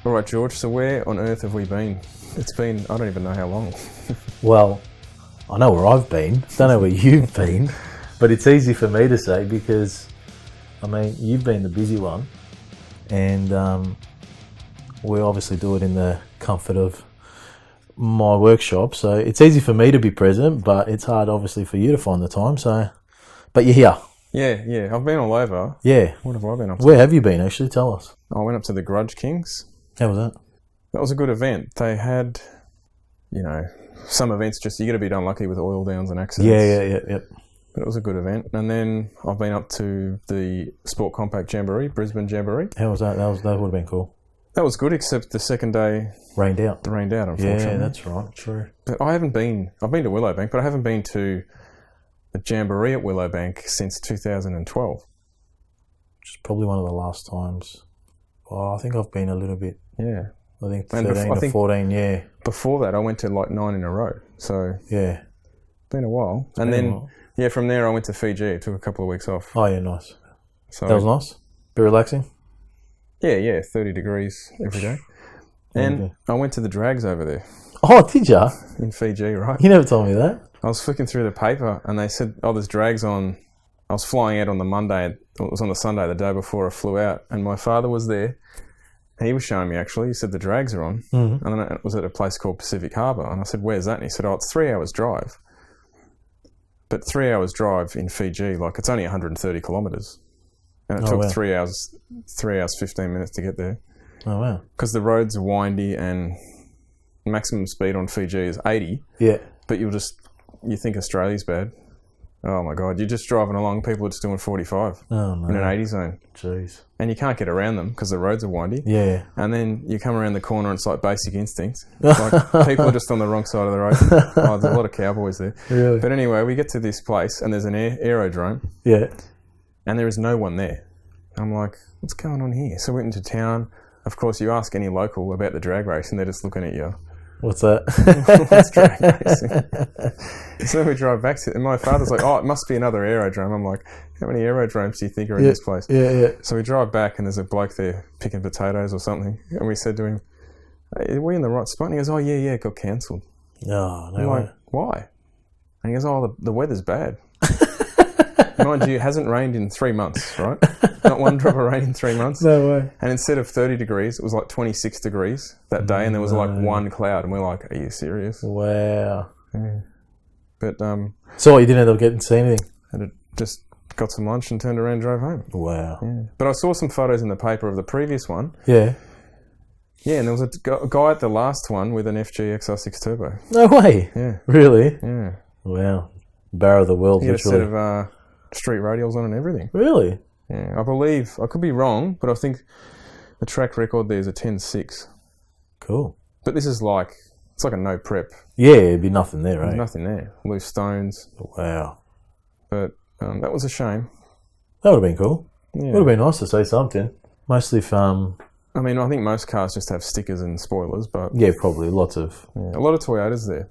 All right, George, so where on earth have we been? It's been, I don't even know how long. Well, I know where I've been. Don't know where you've been. But it's easy for me to say because, I mean, you've been the busy one. And we obviously do it in the comfort of my workshop. So it's easy for me to be present, but it's hard, obviously, for you to find the time. So, but you're here. Yeah. I've been all over. Yeah. What have I been up to? Where have you been, actually? Tell us. I went up to the Grudge Kings. How was that? That was a good event. They had, some events just, you got to be unlucky with oil downs and accidents. Yeah. But it was a good event. And then I've been up to the Sport Compact Jamboree, Brisbane Jamboree. How was that? That would have been cool. That was good, except the second day... Rained out, unfortunately. Yeah, that's right. True. But I've been to Willowbank, but I haven't been to the Jamboree at Willowbank since 2012. Which is probably one of the last times. Oh, I think I've been a little bit. Yeah. I think 13 or 14, yeah. Before that, I went to like 9 in a row. So... Yeah. Been a while. And then, from there I went to Fiji. It took a couple of weeks off. Oh, yeah, nice. So, that was nice? Bit relaxing? Yeah, 30 degrees every day. And I went to the drags over there. Oh, did ya? In Fiji, right? You never told me that. I was flicking through the paper and they said, there's drags on. I was flying out on the Monday. It was on the Sunday, the day before I flew out. And my father was there. He was showing me, actually. He said, the drags are on. Mm-hmm. And then it was at a place called Pacific Harbour. And I said, where's that? And he said, it's 3 hours drive. But 3 hours drive in Fiji, like it's only 130 kilometres. And it took 3 hours, 15 minutes to get there. Oh, wow. Because the roads are windy and maximum speed on Fiji is 80. Yeah. But you think Australia's bad. Oh my God, you're just driving along, people are just doing 45 in an 80 zone. Jeez. And you can't get around them because the roads are windy. Yeah. And then you come around the corner and it's like Basic Instinct. It's like people are just on the wrong side of the road. There's a lot of cowboys there. Really? But anyway, we get to this place and there's an aerodrome. Yeah. And there is no one there. I'm like, what's going on here? So we went into town. Of course, you ask any local about the drag race and they're just looking at you. What's that? What's drag racing? So we drive back to it, and my father's like, it must be another aerodrome. I'm like, how many aerodromes do you think are in this place? Yeah. So we drive back, and there's a bloke there picking potatoes or something. And we said to him, hey, are we in the right spot? And he goes, yeah, it got cancelled. Oh, no I'm way. like, why? And he goes, the weather's bad. Mind you, it hasn't rained in 3 months, right? Not one drop of rain in 3 months. No way. And instead of 30 degrees, it was like 26 degrees that day, and there was like one cloud. And we're like, are you serious? Wow. Yeah. But so you didn't end up getting to see anything? and just got some lunch and turned around and drove home. Wow. Yeah. But I saw some photos in the paper of the previous one. Yeah. Yeah, and there was a guy at the last one with an FG XR6 Turbo. No way. Yeah. Really? Yeah. Wow. Barra of the world, He had literally. a set of street radials on and everything. Really? Yeah. I believe, I could be wrong, but I think the track record there is a 10.6. Cool. But this is like, it's like a no prep. Yeah, it'd be nothing there, right? There's nothing there. Loose stones. Wow. But that was a shame. That would have been cool. Yeah. Would have been nice to say something. Mostly if, I mean, I think most cars just have stickers and spoilers, but... yeah, probably. Lots of... Yeah, a lot of Toyotas there.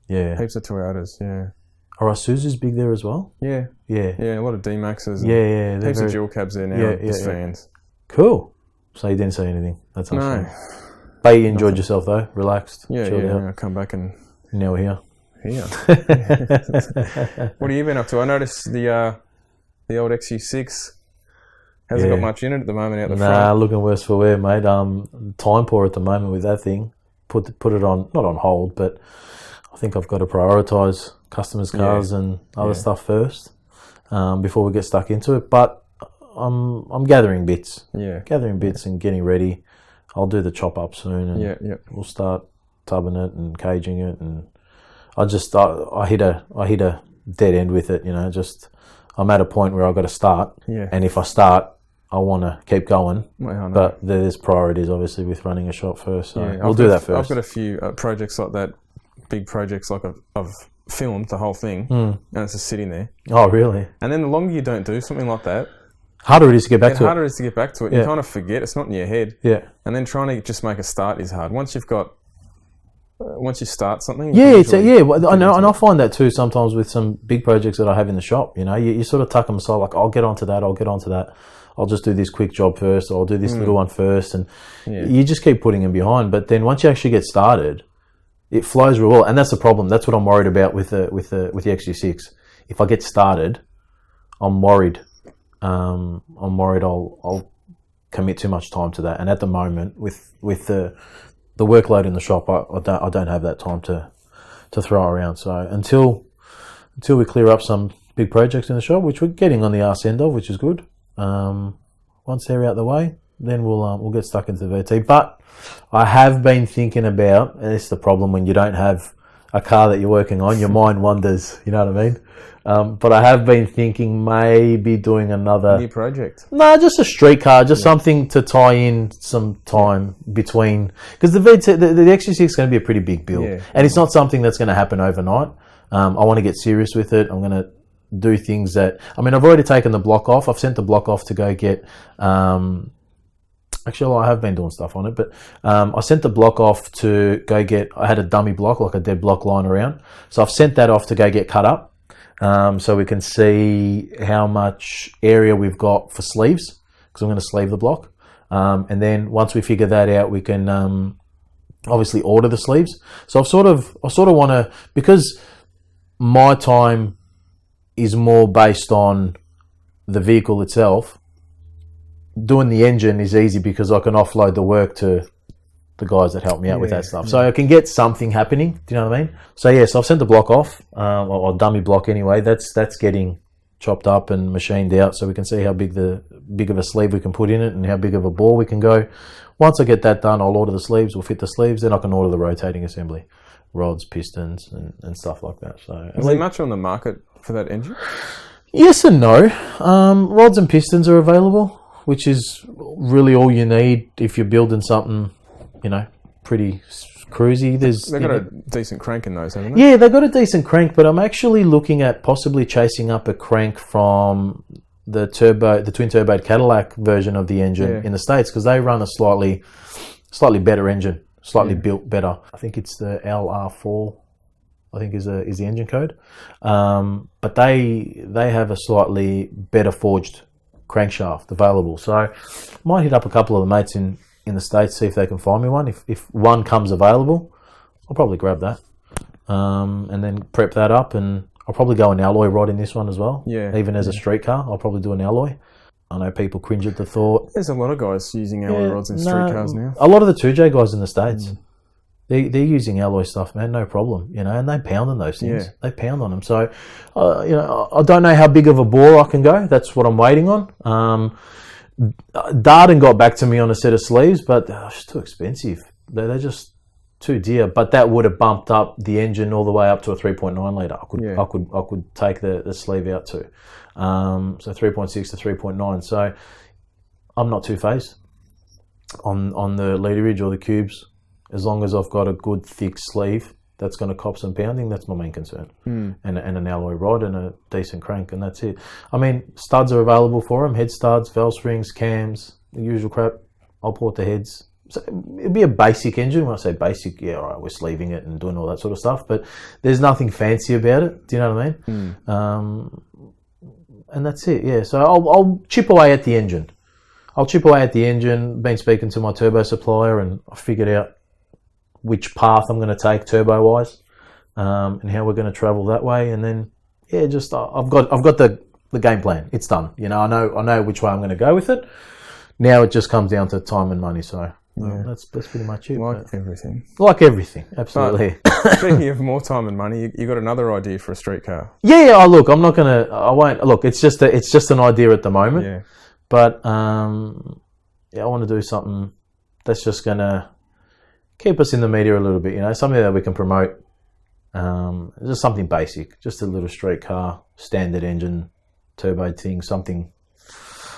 Yeah. Heaps of Toyotas, yeah. Are Isuzus big there as well? Yeah. Yeah. Yeah, a lot of D-Maxes. And Yeah. heaps of dual cabs there now, just fans. Cool. So you didn't say anything. That's awesome. No. But you enjoyed yourself though? Relaxed? Yeah, chilled out? yeah. I'll come back and... Now we're here. Here. What have you been up to? I noticed the old XU6 hasn't got much in it at the moment out the front. Looking worse for wear, mate. Time poor at the moment with that thing. Put it on, not on hold, but I think I've got to prioritise customers' cars and other stuff first before we get stuck into it. But I'm gathering bits. Yeah. Gathering bits and getting ready. I'll do the chop up soon and we'll start tubbing it and caging it, and I hit a dead end with it, you know, just I'm at a point where I've got to start. Yeah. And if I start, I want to keep going. Well, but there's priorities obviously with running a shop first. So we'll do that first. I've got a few projects like that, big projects like I've filmed the whole thing and it's just sitting there. Oh, really? And then the longer you don't do something like that, harder it is to get back to it. Harder it is to get back to it. You kind of forget. It's not in your head. Yeah. And then trying to just make a start is hard. Once you start something. Yeah, I know, and I find that too sometimes with some big projects that I have in the shop. You know, you sort of tuck them aside, like I'll get onto that. I'll just do this quick job first, or I'll do this little one first, and you just keep putting them behind. But then once you actually get started, it flows real well, and that's the problem. That's what I'm worried about with the XG6. If I get started, I'm worried. I'll commit too much time to that, and at the moment, with the workload in the shop, I don't have that time to throw around. So until we clear up some big projects in the shop, which we're getting on the arse end of, which is good. Once they're out the way, then we'll get stuck into the VT. But I have been thinking about, and it's the problem when you don't have a car that you're working on, your mind wanders. You know what I mean? But I have been thinking maybe doing another new project. No, just a street car, just something to tie in some time between, because the VT, the XG6 is going to be a pretty big build, and it's not something that's going to happen overnight. I want to get serious with it. I'm going to do things that, I've already taken the block off. I've sent the block off to go get, actually I have been doing stuff on it, but I sent the block off to go get, I had a dummy block, like a dead block lying around. So I've sent that off to go get cut up, so we can see how much area we've got for sleeves, because I'm going to sleeve the block. And then once we figure that out, we can obviously order the sleeves. So I sort of want to, because my time is more based on the vehicle itself, doing the engine is easy because I can offload the work to the guys that help me out with that stuff. So I can get something happening. Do you know what I mean? So so I've sent the block off, or dummy block anyway. That's getting chopped up and machined out, so we can see how big of a sleeve we can put in it and how big of a bore we can go. Once I get that done, I'll order the sleeves. We'll fit the sleeves. Then I can order the rotating assembly, rods, pistons, and stuff like that. So is there much on the market for that engine? Yes and no. Rods and pistons are available, which is really all you need if you're building something, pretty cruisy. They've got a decent crank in those, haven't they? Yeah, they've got a decent crank, but I'm actually looking at possibly chasing up a crank from the twin turbo Cadillac version of the engine in the States, because they run a slightly better engine, built better. I think it's the LR4. I think is the engine code, but they have a slightly better forged crankshaft available. So I might hit up a couple of the mates in the States, see if they can find me one. If one comes available, I'll probably grab that, and then prep that up, and I'll probably go an alloy rod in this one as well. Yeah. Even as a street car, I'll probably do an alloy. I know people cringe at the thought. There's a lot of guys using alloy rods in street cars now. A lot of the 2J guys in the States. They're using alloy stuff, man, no problem, and they pound on those things. They pound on them. So, I don't know how big of a bore I can go. That's what I'm waiting on. Darden got back to me on a set of sleeves, but it's too expensive. They're just too dear. But that would have bumped up the engine all the way up to a 3.9 litre. I could take the sleeve out too. So 3.6 to 3.9. So I'm not too phased on the literage or the cubes. As long as I've got a good thick sleeve that's going to cop some pounding, that's my main concern. And an alloy rod and a decent crank, and that's it. Studs are available for them, head studs, valve springs, cams, the usual crap. I'll port the heads. So it'd be a basic engine. When I say basic, all right, we're sleeving it and doing all that sort of stuff, but there's nothing fancy about it. Do you know what I mean? And that's it, So I'll chip away at the engine. Been speaking to my turbo supplier, and I figured out which path I'm going to take turbo-wise, and how we're going to travel that way. And then, I've got the game plan. It's done. I know which way I'm going to go with it. Now it just comes down to time and money. So that's pretty much it. Like everything, absolutely. Speaking of more time and money, you got another idea for a street car? Look, I won't. Look, it's just an idea at the moment. Yeah. But I want to do something that's just going to keep us in the media a little bit, something that we can promote. Just something basic, just a little street car, standard engine, turbo thing, something.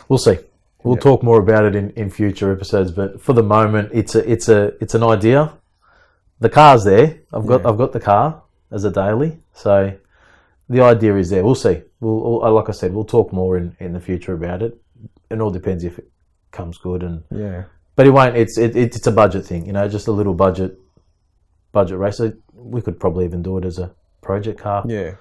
We'll see. We'll talk more about it in future episodes, but for the moment, it's an idea. The car's there. I've got the car as a daily, so the idea is there. We'll see. We'll like I said, we'll talk more in the future about it. It all depends if it comes good and But it won't. It's a budget thing, just a little budget race. So we could probably even do it as a project car. Yeah,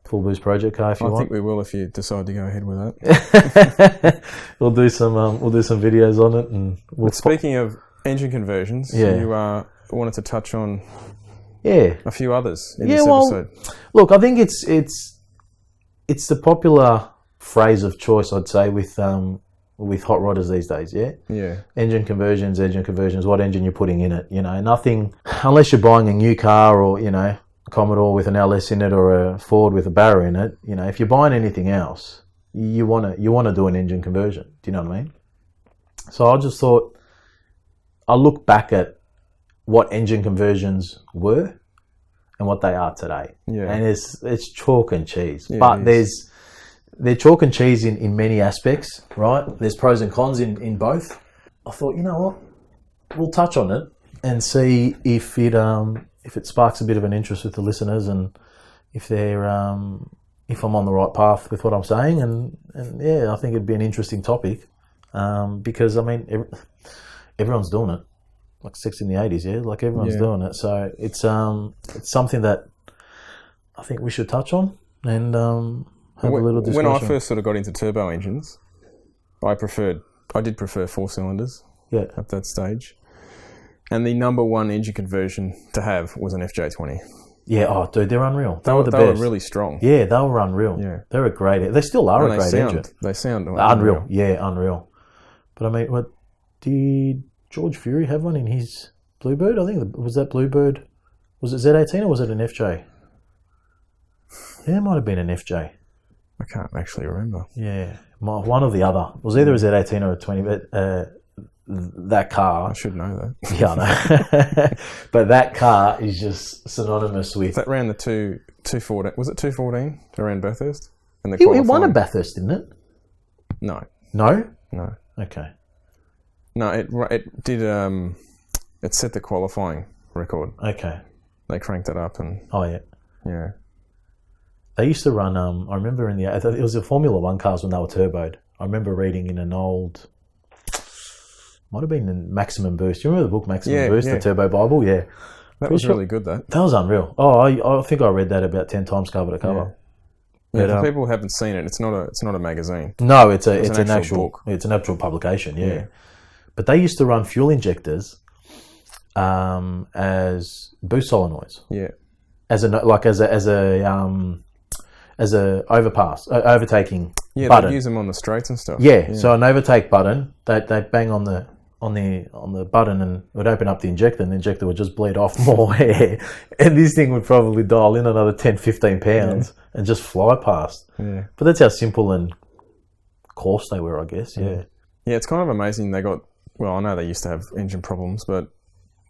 full boost project car if you want. I think we will if you decide to go ahead with that. We'll do some videos on it, and but speaking of engine conversions, you wanted to touch on a few others in this episode. Look, I think it's the popular phrase of choice, I'd say, with hot rodders these days. Engine conversions, what engine you're putting in it, nothing, unless you're buying a new car or a Commodore with an LS in it or a Ford with a Barra in it. If you're buying anything else, you want to do an engine conversion. Do you know what I mean? So I just thought I'll look back at what engine conversions were and what they are today. And it's chalk and cheese. But they're chalk and cheese in many aspects, right? There's pros and cons in both. I thought, you know what? We'll touch on it and see if it sparks a bit of an interest with the listeners, and if I'm on the right path with what I'm saying, and I think it'd be an interesting topic, because I mean everyone's doing it, like sex in the 80s, like everyone's doing it. So it's something that I think we should touch on and have a little discussion. When I first sort of got into turbo engines, I did prefer 4 cylinders at that stage. And the number one engine conversion to have was an FJ20. Yeah, oh, dude, they're unreal. They were the best. They were really strong. Yeah, they were unreal. Yeah. They're a great... They still are a great engine. They sound unreal. Yeah, unreal. But I mean, did George Fury have one in his Bluebird? I think, was that Bluebird... Was it Z18 or was it an FJ? Yeah, it might have been an FJ. I can't actually remember. Yeah, one or the other. It was either a Z18 or a 20, but... that car... I should know that. Yeah, I know. But that car is just synonymous with... That ran the 214... Was it 214 around Bathurst? He won a Bathurst, didn't it? No. No? No. Okay. No, it did... it set the qualifying record. Okay. They cranked it up and... Oh, yeah. Yeah. They used to run... I remember it was the Formula 1 cars when they were turboed. I remember reading in an old... Might have been in Maximum Boost. Do you remember the book Maximum Boost, the Turbo Bible? Yeah. That was really good, that. That was unreal. Oh, I think I read that about 10 times cover to cover. Yeah, for people who haven't seen it, it's not a magazine. No, it's an actual book. It's an actual publication, yeah. But they used to run fuel injectors as boost solenoids. Yeah. As a overtaking button. They'd use them on the straights and stuff. Yeah. So an overtake button, they'd bang on the button and it would open up the injector, and the injector would just bleed off more air, and this thing would probably dial in another 10-15 pounds and just fly past. Yeah. But that's how simple and coarse they were, I guess. Yeah. Yeah, it's kind of amazing they got... Well, I know they used to have engine problems, but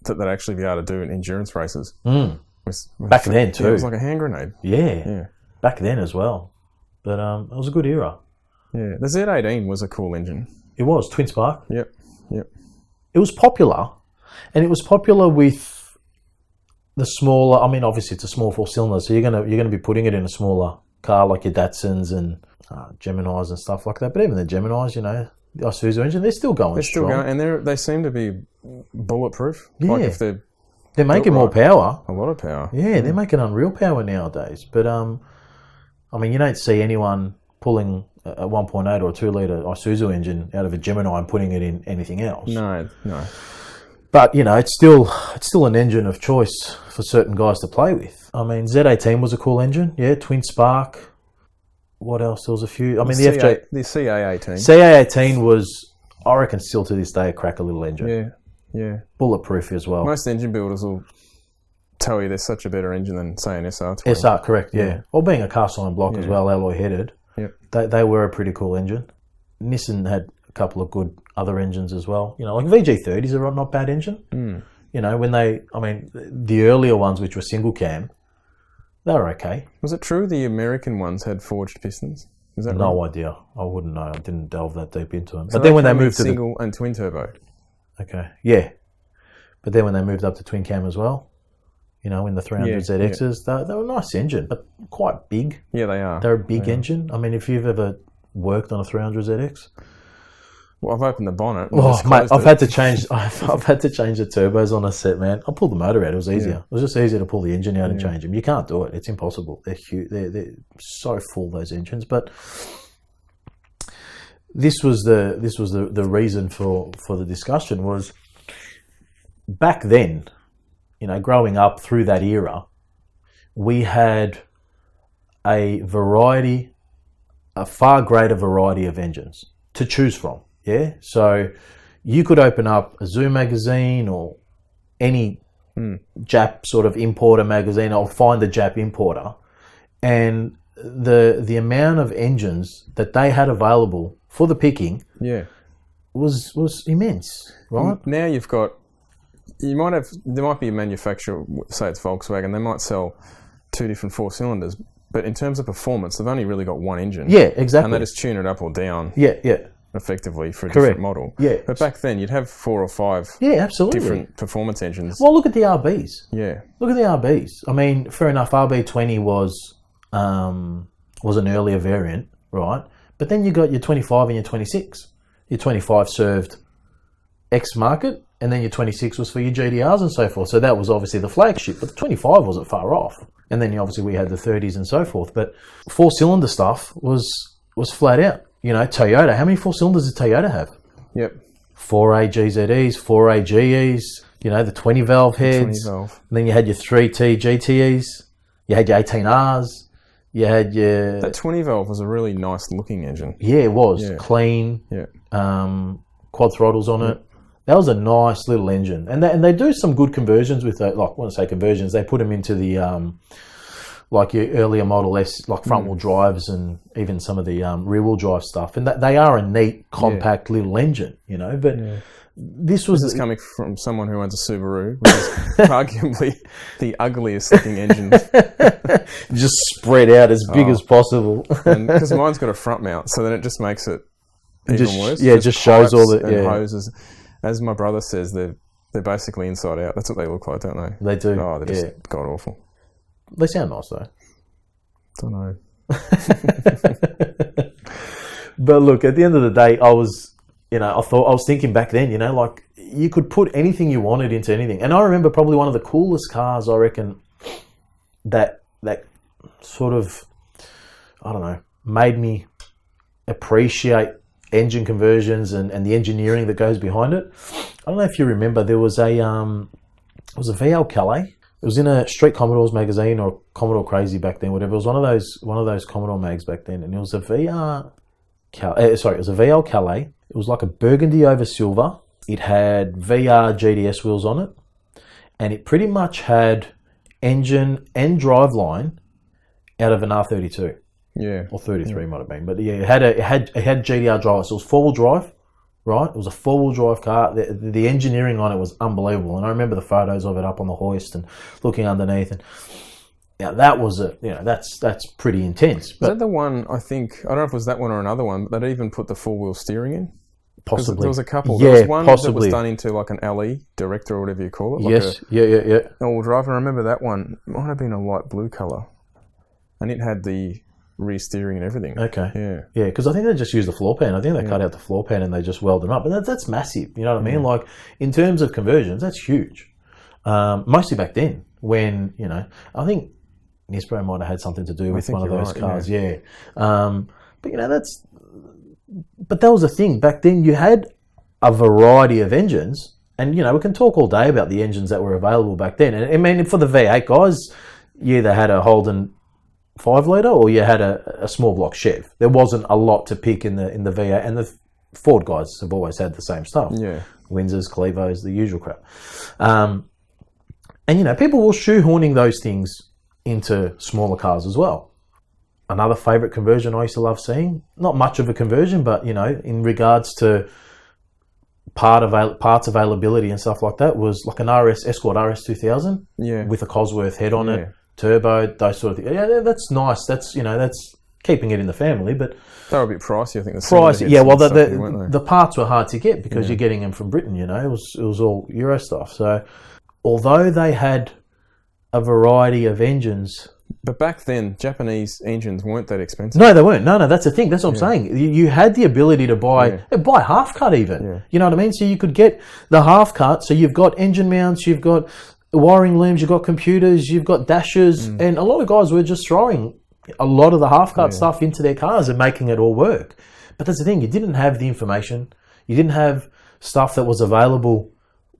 that they'd actually be able to do in endurance races. Back then too. Yeah, it was like a hand grenade. Yeah. Back then as well. But it was a good era. Yeah. The Z18 was a cool engine. It was. Twin spark. Yep. It was popular. And it was popular with the smaller... I mean, obviously it's a small 4-cylinder, so you're gonna be putting it in a smaller car like your Datsuns and Geminis and stuff like that. But even the Geminis, the Isuzu engine, they're still going strong. They're still going, and they seem to be bulletproof. Yeah. Like if they're making more power. A lot of power. Yeah, they're making unreal power nowadays. But, I mean, you don't see anyone pulling a 1.8 or a 2-litre Isuzu engine out of a Gemini and putting it in anything else. No. But, it's still an engine of choice for certain guys to play with. I mean, Z18 was a cool engine. Yeah, twin spark. What else? There was a few. I mean, the CA18. CA18 was, I reckon, still to this day, a cracker little engine. Yeah. Bulletproof as well. Most engine builders will tell you there's such a better engine than, say, an SR20. SR, correct, yeah. Or being a cast iron block as well, alloy-headed. Yep. They were a pretty cool engine. Nissan had a couple of good other engines as well. Like VG30s are not bad engine. When the earlier ones, which were single cam, they were okay. Was it true the American ones had forged pistons? Is that no right? idea. I wouldn't know. I didn't delve that deep into them. So but then when they moved to single and twin turbo. Okay. Yeah. But then when they moved up to twin cam as well, in the 300 ZXs, they were a nice engine, but quite big. Yeah, they are. They're a big engine. I mean, if you've ever worked on a 300 ZX, Well, I've opened the bonnet. And Oh, mate, I've had to change the turbos on a set, man. I pulled the motor out. It was easier. It was just easier to pull the engine out and change them. You can't do it. It's impossible. They're huge. They're so full, those engines. But this was the reason for the discussion was back then, growing up through that era, we had a far greater variety of engines to choose from. Yeah, so you could open up a Zoo magazine or any Jap sort of importer magazine, or find the Jap importer, and the amount of engines that they had available for the picking, was immense, right? Now there might be a manufacturer, say it's Volkswagen, they might sell 2 different 4-cylinders, but in terms of performance, they've only really got one engine. Yeah, exactly. And they just tune it up or down. Yeah. Effectively for a different model. Yeah. But back then you'd have 4 or 5 absolutely different performance engines. Well, look at the RBs. Yeah. Look at the RBs. I mean, fair enough, RB20 was an earlier variant, right? But then you got your 25 and your 26. Your 25 served X market, and then your 26 was for your GDRs and so forth. So that was obviously the flagship, but the 25 wasn't far off. And then obviously we had the 30s and so forth. But 4-cylinder stuff was flat out. Toyota, how many 4-cylinders did Toyota have? Yep. 4A GZEs, 4A GEs, the 20 valve heads. 20 valve. And then you had your 3T GTEs. You had your 18Rs. You had your... That 20 valve was a really nice looking engine. Yeah, it was. Yeah. Clean. Yeah. Quad throttles on it. That was a nice little engine. And they do some good conversions with that. Like, when I say conversions, they put them into the... like your earlier Model S, like front-wheel drives and even some of the rear-wheel drive stuff. And they are a neat, compact little engine, But this was... This is coming from someone who owns a Subaru, which is arguably the ugliest looking engine. Just spread out as big as possible. Because mine's got a front mount, so then it just makes it even worse. Yeah, it just shows all the... and hoses. As my brother says, they're basically inside out. That's what they look like, don't they? They do. Oh, they're just god-awful. They sound nice though. Don't know. But look, at the end of the day, I was thinking back then, like you could put anything you wanted into anything. And I remember probably one of the coolest cars, I reckon, that sort of, I don't know, made me appreciate engine conversions and the engineering that goes behind it. I don't know if you remember, there was a VL Calais. It was in a Street Commodores magazine, or Commodore Crazy back then, whatever. It was one of those Commodore mags back then, and it was a VL Calais. It was like a burgundy over silver. It had VR GDS wheels on it, and it pretty much had engine and driveline out of an R32. Yeah, or 33 might have been, but yeah, it had GDR drive. So it was 4-wheel drive. Right, it was a 4-wheel drive car. The engineering on it was unbelievable, and I remember the photos of it up on the hoist and looking underneath. And that was that's pretty intense. But, is that the one? I don't know if it was that one or another one, but they even put the 4-wheel steering in. Possibly, there was a couple. Yeah, there was one possibly. That was done into like an LE director or whatever you call it. Like yeah. All-wheel drive. I remember that one. It might have been a light blue color, and it had the rear steering and everything. Okay. Yeah, because I think they just used the floor pan. I think they cut out the floor pan and they just weld them up. But that's massive. You know what I mean? Like, in terms of conversions, that's huge. Mostly back then, when, I think Nisbro might have had something to do with one of those cars. Yeah. But, but that was the thing. Back then, you had a variety of engines. And, we can talk all day about the engines that were available back then. And I mean, for the V8 guys, you either had a Holden 5-litre or you had a small block Chev. There wasn't a lot to pick in the V8, and the Ford guys have always had the same stuff. Yeah, Windsors, Clevos, the usual crap. And people were shoehorning those things into smaller cars as well. Another favourite conversion I used to love seeing, not much of a conversion, but in regards to parts availability and stuff like that, was like an Escort RS 2000 with a Cosworth head on it. Turbo, those sort of things. Yeah, that's nice. That's that's keeping it in the family, but they were a bit pricey. I think pricey. Yeah, well, the parts were hard to get because you're getting them from Britain. It was all Euro stuff. So, although they had a variety of engines But back then, Japanese engines weren't that expensive. No, they weren't. No, that's the thing. That's what I'm saying. You had the ability to buy half cut even. Yeah. You know what I mean? So you could get the half cut. So you've got engine mounts, you've got wiring looms, you've got computers, you've got dashers, and a lot of guys were just throwing a lot of the half cut stuff into their cars and making it all work. But that's the thing. You didn't have the information. You didn't have stuff that was available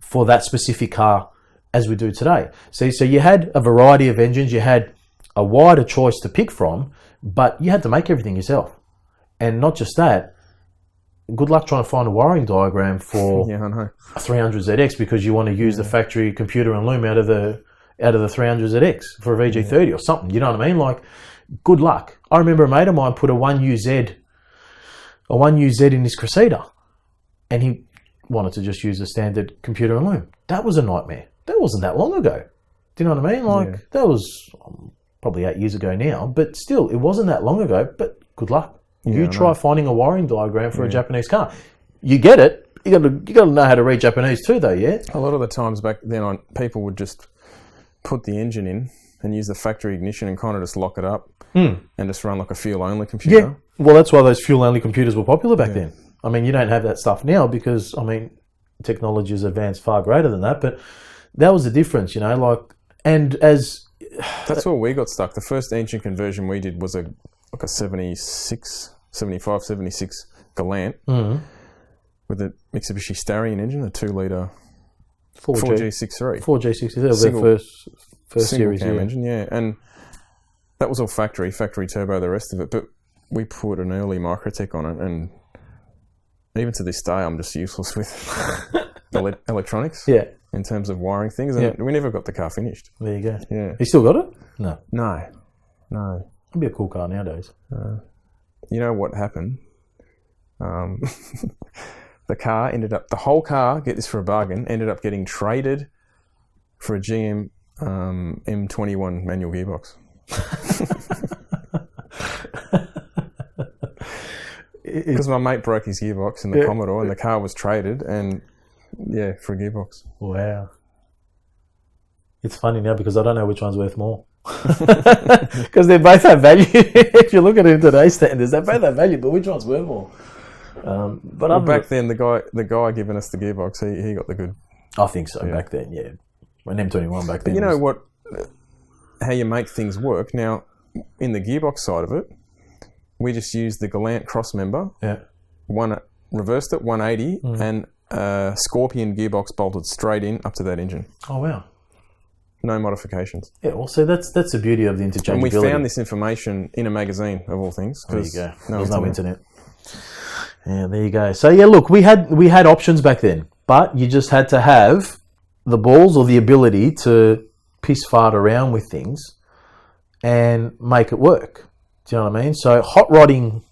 for that specific car as we do today. So you had a variety of engines. You had a wider choice to pick from, but you had to make everything yourself. And not just that, good luck trying to find a wiring diagram for a 300ZX because you want to use the factory computer and loom out of the 300ZX for a VG30 or something. You know what I mean? Like, good luck. I remember a mate of mine put a 1UZ in his Crusader, and he wanted to just use a standard computer and loom. That was a nightmare. That wasn't that long ago. Do you know what I mean? Like, that was probably 8 years ago now, but still, it wasn't that long ago. But good luck. You try finding a wiring diagram for a Japanese car. You get it. You got to know how to read Japanese too, though. Yeah. A lot of the times back then, people would just put the engine in and use the factory ignition and kind of just lock it up and just run like a fuel-only computer. Yeah. Well, that's why those fuel-only computers were popular back then. I mean, you don't have that stuff now because, I mean, technology has advanced far greater than that. But that was the difference, you know. Like, and as that's where we got stuck. The first engine conversion we did was a 76 Galant with a Mitsubishi Starion engine, a 2-litre 4G63. 4G63, that was their first series cam engine, and that was all factory turbo, the rest of it. But we put an early Microtech on it, and even to this day, I'm just useless with electronics. Yeah. In terms of wiring things, and we never got the car finished. There you go. Yeah. You still got it? No. It'd be a cool car nowadays. You know what happened? The whole car, get this for a bargain, ended up getting traded for a GM M21 manual gearbox. Because my mate broke his gearbox in the Commodore, and the car was traded, and for a gearbox. Wow. It's funny now because I don't know which one's worth more. Because they both have value. If you look at it in today's standards, they both have value, but which one's worth more? But back then, the guy giving us the gearbox, he got the good. I think so. Back then, when M21 back then. But you know what? How you make things work now in the gearbox side of it, we just used the Galant cross member. Yeah. Reversed it 180 and Scorpion gearbox bolted straight in up to that engine. Oh wow. No modifications. Yeah, well, so that's the beauty of the interchangeability. And we found this information in a magazine, of all things. There you go. There's no internet. Yeah, there you go. So look, we had options back then, but you just had to have the balls or the ability to piss fart around with things and make it work. Do you know what I mean? So hot rodding,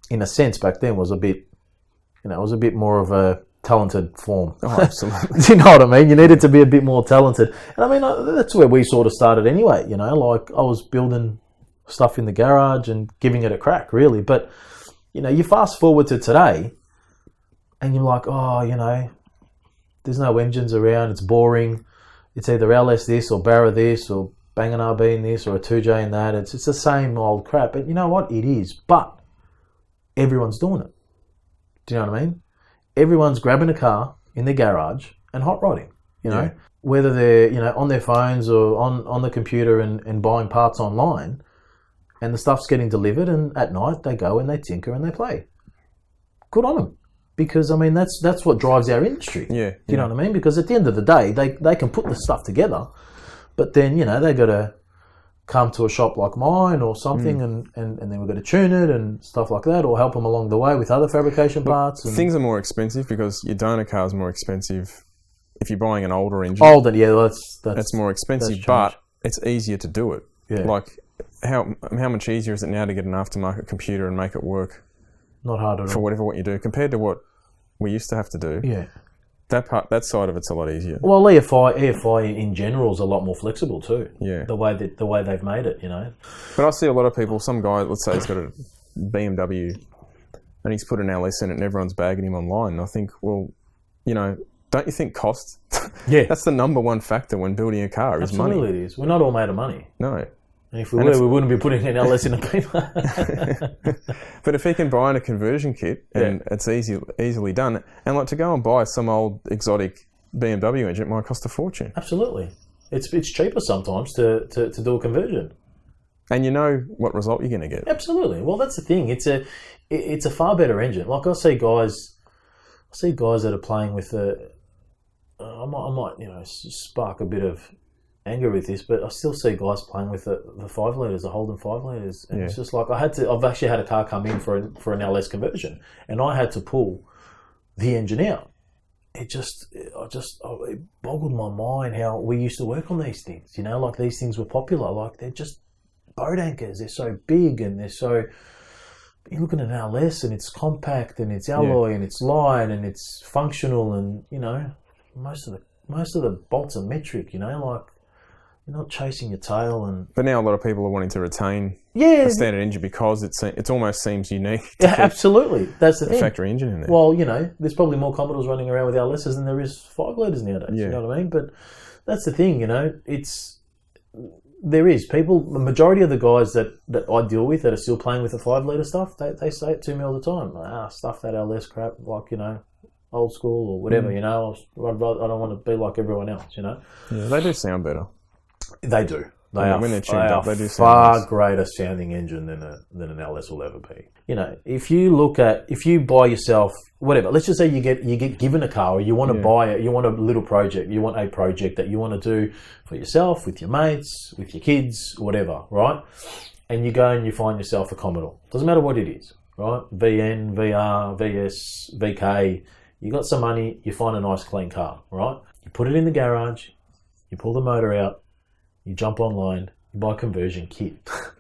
in a sense, back then was a bit more of a talented form. Oh, absolutely. Do you know what I mean? You needed to be a bit more talented. And I mean, that's where we sort of started anyway, you know, like I was building stuff in the garage and giving it a crack, really. But, you know, you fast forward to today and you're like, oh, you know, there's no engines around, it's boring. It's either LS this or Barra this or Bang & RB in this or a 2J in that. It's the same old crap. But you know what? It is. But everyone's doing it. Do you know what I mean? Everyone's grabbing a car in their garage and hot rodding, you know, whether they're, you know, on their phones or on the computer and buying parts online, and the stuff's getting delivered, and at night they go and they tinker and they play. Good on them. Because, I mean, that's what drives our industry. Yeah. Do you know what I mean? Because at the end of the day, they can put the stuff together, but then, you know, they got to come to a shop like mine or something and then we've got to tune it and stuff like that, or help them along the way with other fabrication parts. And things are more expensive because your donor car is more expensive if you're buying an older engine. That's more expensive, but it's easier to do it. Yeah. Like, how much easier is it now to get an aftermarket computer and make it work? Not hard at all. For what you do, compared to what we used to have to do. Yeah. That side of it's a lot easier. Well, EFI in general is a lot more flexible too. Yeah. The way they've made it, you know. But I see a lot of people, some guy, let's say he's got a BMW and he's put an LS in it and everyone's bagging him online. And I think, well, you know, don't you think cost? Yeah. That's the number one factor when building a car is money. Absolutely it is. We're not all made of money. No. And if we were, we wouldn't be putting an LS in a Beamer. But if he can buy in a conversion kit and it's easily done, and like to go and buy some old exotic BMW engine, it might cost a fortune. Absolutely. It's cheaper sometimes to do a conversion. And you know what result you're going to get. Absolutely. Well, that's the thing. It's a far better engine. Like I see guys that are playing with I might spark a bit of anger with this, but I still see guys playing with the 5 litres, the Holden 5 litres, and it's just like I've actually had a car come in for an LS conversion, and I had to pull the engine out. It boggled my mind how we used to work on these things. You know, like these things were popular. Like they're just boat anchors. They're so big and they're so. You're looking at an LS and it's compact and it's alloy and it's light and it's functional, and you know most of the bolts are metric. You know, like. You're not chasing your tail, but now a lot of people are wanting to retain a standard engine because it almost seems unique. Yeah, absolutely. That's the thing. Factory engine in there. Well, you know, there's probably more Commodores running around with LSs than there is 5 litres nowadays. Yeah. You know what I mean? But that's the thing. You know, there is people. The majority of the guys that I deal with that are still playing with the 5 litre stuff, they say it to me all the time. Stuff that LS crap, like you know. Old school or whatever. You know, I don't want to be like everyone else. You know. Yeah, they do sound better. They do. They are do far greater sounding engine than an LS will ever be. You know, if you buy yourself whatever, let's just say you get given a car, or you want to buy it, you want a little project, you want a project that you want to do for yourself, with your mates, with your kids, whatever, right? And you go and you find yourself a Commodore. Doesn't matter what it is, right? VN, VR, VS, VK. You got some money, you find a nice clean car, right? You put it in the garage, you pull the motor out. You jump online, you buy a conversion kit.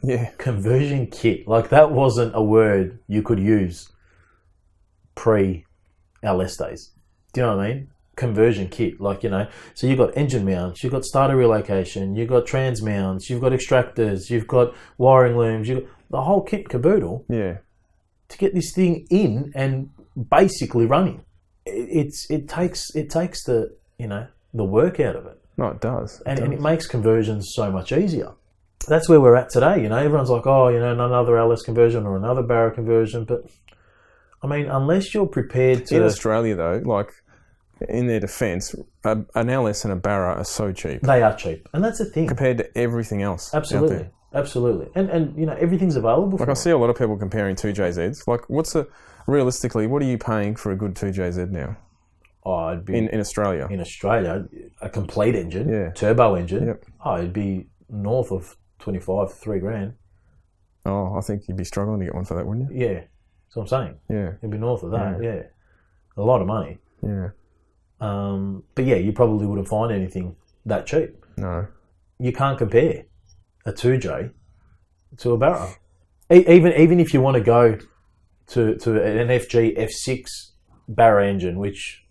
Yeah. Conversion kit. Like that wasn't a word you could use pre-LS days. Do you know what I mean? Conversion kit. Like, you know, so you've got engine mounts, you've got starter relocation, you've got trans mounts, you've got extractors, you've got wiring looms, you've got the whole kit caboodle. Yeah. To get this thing in and basically running. It takes the, you know, the work out of it. No, it does. And it makes conversions so much easier. That's where we're at today. You know, everyone's like, oh, you know, another LS conversion or another Barra conversion. But, I mean, unless you're prepared to... In Australia, though, like, in their defence, an LS and a Barra are so cheap. They are cheap. And that's the thing. Compared to everything else. Absolutely. Absolutely. And you know, everything's available. Like, I see a lot of people comparing 2JZs. Like, realistically, what are you paying for a good 2JZ now? Oh, it'd be in Australia. In Australia, a complete engine, turbo engine. Yep. Oh, it'd be north of 25, $3,000. Oh, I think you'd be struggling to get one for that, wouldn't you? Yeah, that's what I'm saying. Yeah, it'd be north of that. Yeah, a lot of money. Yeah. But yeah, you probably wouldn't find anything that cheap. No. You can't compare a 2J to a Barra. Even if you want to go to an FG F6 Barra engine, which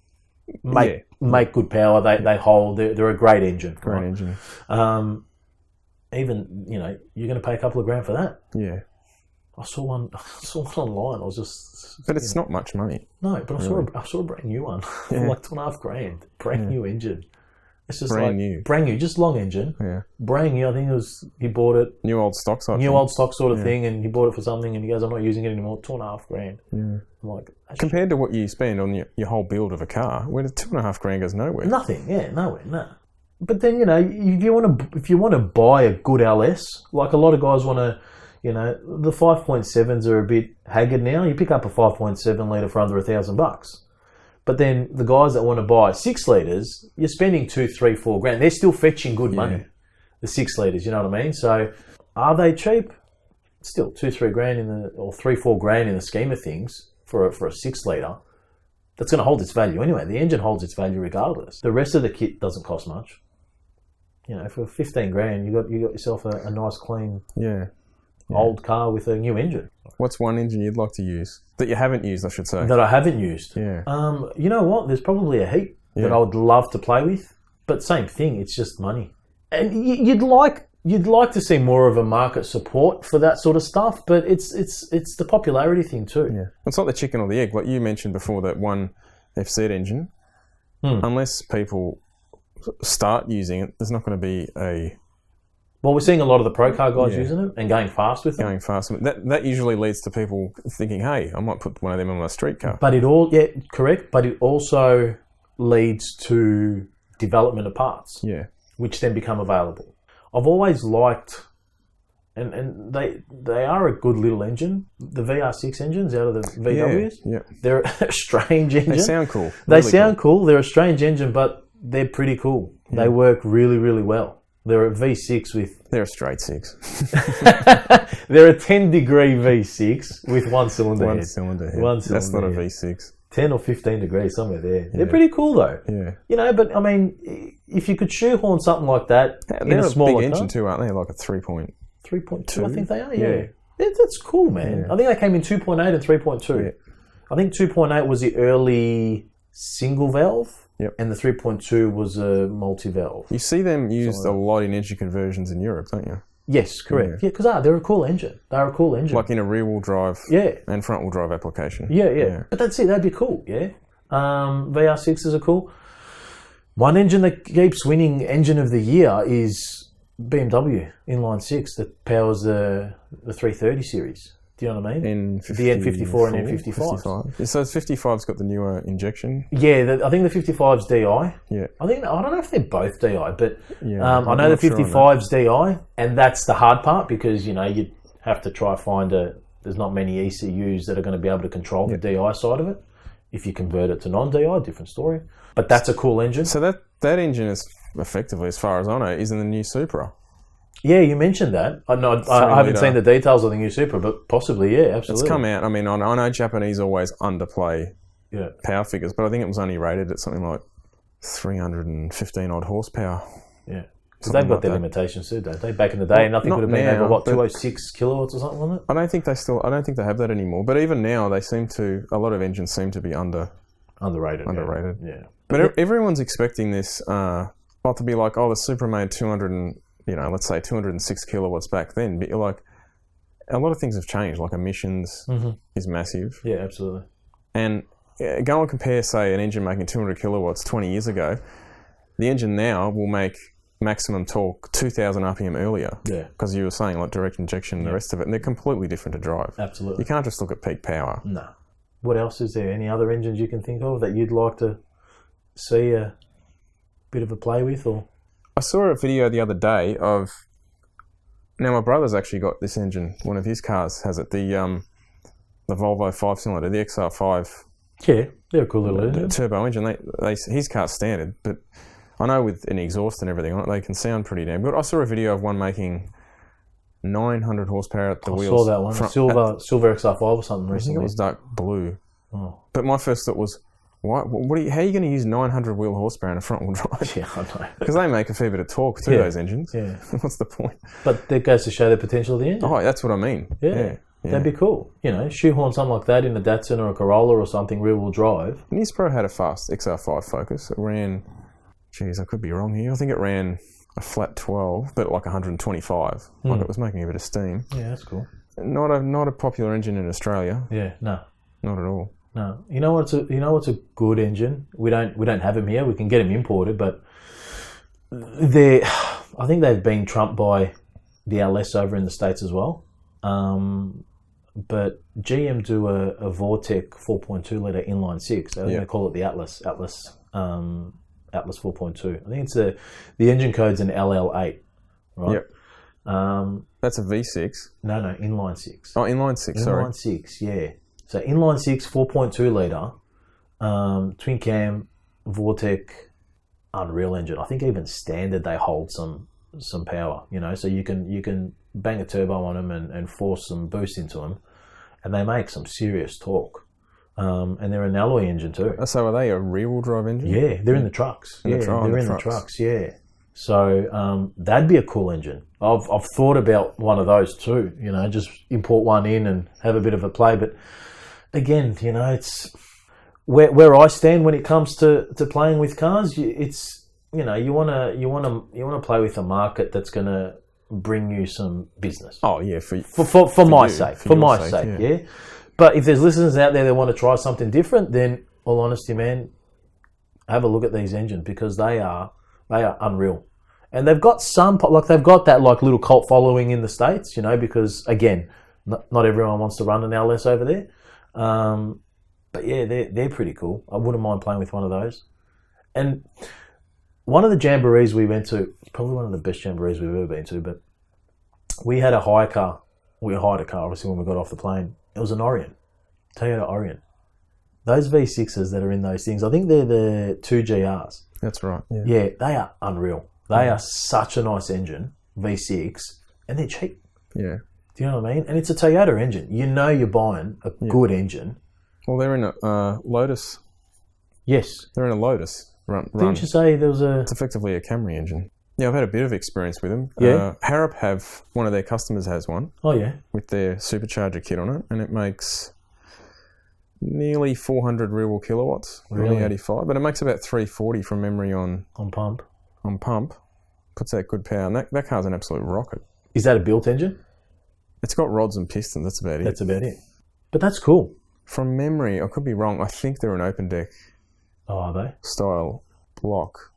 make good power. They hold. They're a great engine. Great engine. Even you know you're going to pay a couple of grand for that. Yeah. I saw one online. I was just. But it's not much money. No, but I saw a brand new one for like $2.5 grand. New engine. It's just brand new, just long engine. Yeah, brand new. I think he bought it. New old stock sort of thing, and he bought it for something, and he goes, "I'm not using it anymore." $2.5 Yeah. I'm like, compared to what you spend on your whole build of a car, where the $2.5 goes nowhere. Nothing. Yeah, nowhere. No. But then you know, if you want to buy a good LS, like a lot of guys want to, you know, the 5.7s are a bit haggard now. You pick up a 5.7 litre for under $1,000. But then the guys that want to buy 6 litres, you're spending $2, $3, $4,000. They're still fetching good money, the 6 litres. You know what I mean? So, are they cheap? Still $2, $3,000 or $3, $4,000 in the scheme of things for a 6 litre. That's going to hold its value anyway. The engine holds its value regardless. The rest of the kit doesn't cost much. You know, for $15,000, you got yourself a nice clean old car with a new engine. What's one engine you'd like to use that you haven't used? I should say that I haven't used. Yeah. You know what? There's probably a heap that I would love to play with, but same thing. It's just money, and you'd like to see more of a market support for that sort of stuff. But it's the popularity thing too. Yeah. It's like the chicken or the egg. Like you mentioned before, that one FZ engine. Unless people start using it, there's not going to be a Well, we're seeing a lot of the pro car guys using it and going fast with them. Going fast. That usually leads to people thinking, hey, I might put one of them on my street car. But correct. But it also leads to development of parts, which then become available. I've always liked, and they are a good little engine. The VR6 engines out of the VWs, they're a strange engine. They sound cool. They sound cool. They're a strange engine, but they're pretty cool. Yeah. They work really, really well. They're a V6 with... They're a straight 6. They're a 10-degree V6 with one cylinder head. One cylinder head. That's not a V6. 10 or 15 degrees, somewhere there. They're pretty cool, though. Yeah. But, I mean, if you could shoehorn something like that in a smaller big engine too, aren't they? Like a 3.2, I think they are, yeah. That's cool, man. Yeah. I think they came in 2.8 and 3.2. Yeah. I think 2.8 was the early single valve. Yep. And the 3.2 was a multi-valve. You see them used a lot in engine conversions in Europe, don't you? Yes, correct. Yeah, because they're a cool engine. They're a cool engine. Like in a rear-wheel drive and front-wheel drive application. Yeah. But that's it. That'd be cool, yeah. VR6s are cool. One engine that keeps winning Engine of the Year is Bmw Inline Six that powers the 330 series. Do you know what I mean? The N54 and N55. So 55's got the newer injection? Yeah, I think the 55's DI. Yeah. I don't know if they're both DI, but I know the 55's DI, and that's the hard part because, you have to try find there's not many ECUs that are going to be able to control the DI side of it. If you convert it to non-DI, different story. But that's a cool engine. So that engine is effectively, as far as I know, is in the new Supra. Yeah, you mentioned that. I haven't seen the details of the new Supra, but possibly, absolutely. It's come out. I mean, I know Japanese always underplay power figures, but I think it was only rated at something like 315 odd horsepower. Yeah. Because they've got their limitations too, don't they? Back in the day, nothing would have been over, 206 kilowatts or something on it? I don't think they have that anymore. But even now, a lot of engines seem to be underrated. Yeah. But everyone's expecting this, not to be like, the Supra made let's say 206 kilowatts back then, but you're like, a lot of things have changed, like emissions is massive. Yeah, absolutely. And go and compare, say, an engine making 200 kilowatts 20 years ago, the engine now will make maximum torque 2,000 RPM earlier. Yeah. Because you were saying, like, direct injection and the rest of it, and they're completely different to drive. Absolutely. You can't just look at peak power. No. What else is there? Any other engines you can think of that you'd like to see a bit of a play with, or...? I saw a video the other day of... Now, my brother's actually got this engine. One of his cars has it. The Volvo 5-cylinder, the XR5. Yeah, they're a cool little engine. Turbo engine. His car's standard, but I know with an exhaust and everything on it, they can sound pretty damn good. I saw a video of one making 900 horsepower at the wheels. I saw that one. Silver XR5 or something recently. I think it was dark blue. Oh. But my first thought was... how are you going to use 900 wheel horsepower in a front wheel drive? Yeah, I know. Because they make a fair bit of torque too, those engines. Yeah. What's the point? But that goes to show the potential of the engine. Oh, that's what I mean. Yeah. That'd be cool. Shoehorn something like that in a Datsun or a Corolla or something, rear wheel drive. His Pro had a fast XR5 Focus. It ran, I could be wrong here. I think it ran a flat 12, but like 125. Like it was making a bit of steam. Yeah, that's cool. Not a popular engine in Australia. Yeah, no. Not at all. No, you know what's a good engine? We don't have them here. We can get them imported, but I think they've been trumped by the LS over in the States as well. But GM do a Vortec 4.2 litre inline six. I think they call it the Atlas 4.2. I think it's the engine code's an LL8, right? Yep. That's a V6. No, inline six. Oh, inline six. Sorry. Inline six, yeah. So inline six, 4.2 litre, twin cam, Vortec, Unreal Engine. I think even standard they hold some power, so you can bang a turbo on them and force some boost into them, and they make some serious torque. And they're an alloy engine too. So are they a rear-wheel drive engine? Yeah, they're in the trucks. They're in the trucks. Yeah. So that'd be a cool engine. I've thought about one of those too. Just import one in and have a bit of a play, but. Again, it's where I stand when it comes to playing with cars. It's you want to play with a market that's going to bring you some business. Oh yeah, for my sake, yeah. But if there's listeners out there that want to try something different, then all honesty, man, have a look at these engines because they are unreal. And they've got they've got that like little cult following in the States, you know, because again, not everyone wants to run an LS over there. But yeah, they're pretty cool. I wouldn't mind playing with one of those. And one of the jamborees we went to, probably one of the best jamborees we've ever been to, but we had a hire car. We hired a car, obviously, when we got off the plane. It was an Orion, Toyota Orion. Those V6s that are in those things, I think they're the 2GRs. That's right. Yeah, they are unreal. They are such a nice engine, V6, and they're cheap. Yeah. Do you know what I mean? And it's a Toyota engine. You know you're buying a good engine. Well, they're in a Lotus. Yes. They're in a Lotus run. Didn't you say there was a... It's effectively a Camry engine. Yeah, I've had a bit of experience with them. Yeah. Harrop one of their customers has one. Oh, yeah. With their supercharger kit on it, and it makes nearly 400 real kilowatts. Really? 85, but it makes about 340 from memory on pump. On pump. Puts out good power, and that car's an absolute rocket. Is that a built engine? It's got rods and pistons, that's about it. That's about it. But that's cool. From memory, I could be wrong, I think they're an open deck. Oh, are they? Style block.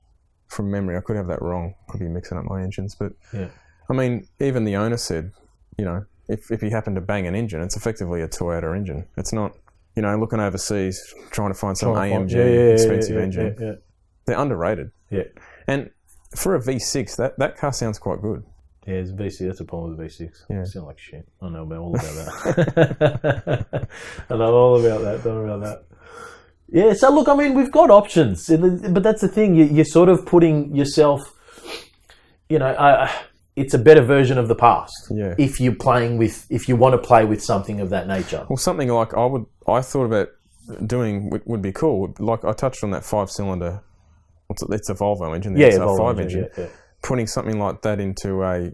From memory, I could have that wrong. Could be mixing up my engines, but yeah. I mean, even the owner said, you know, if he happened to bang an engine, it's effectively a Toyota engine. It's not, you know, looking overseas, trying to find some AMG expensive engine. Yeah. They're underrated. Yeah. And for a V6, that car sounds quite good. Yeah, it's V6. That's the problem with V6. Yeah. It sounds like shit. I know all about that. I know all about that. Don't worry about that. Yeah, so look, I mean, we've got options, but that's the thing. You're sort of putting yourself, you know, it's a better version of the past. Yeah. If you want to play with something of that nature. Well, something like I thought about doing would be cool. Like I touched on that 5-cylinder. It's a Volvo engine. Yeah, it's a Volvo 5 engine. Yeah. Putting something like that into a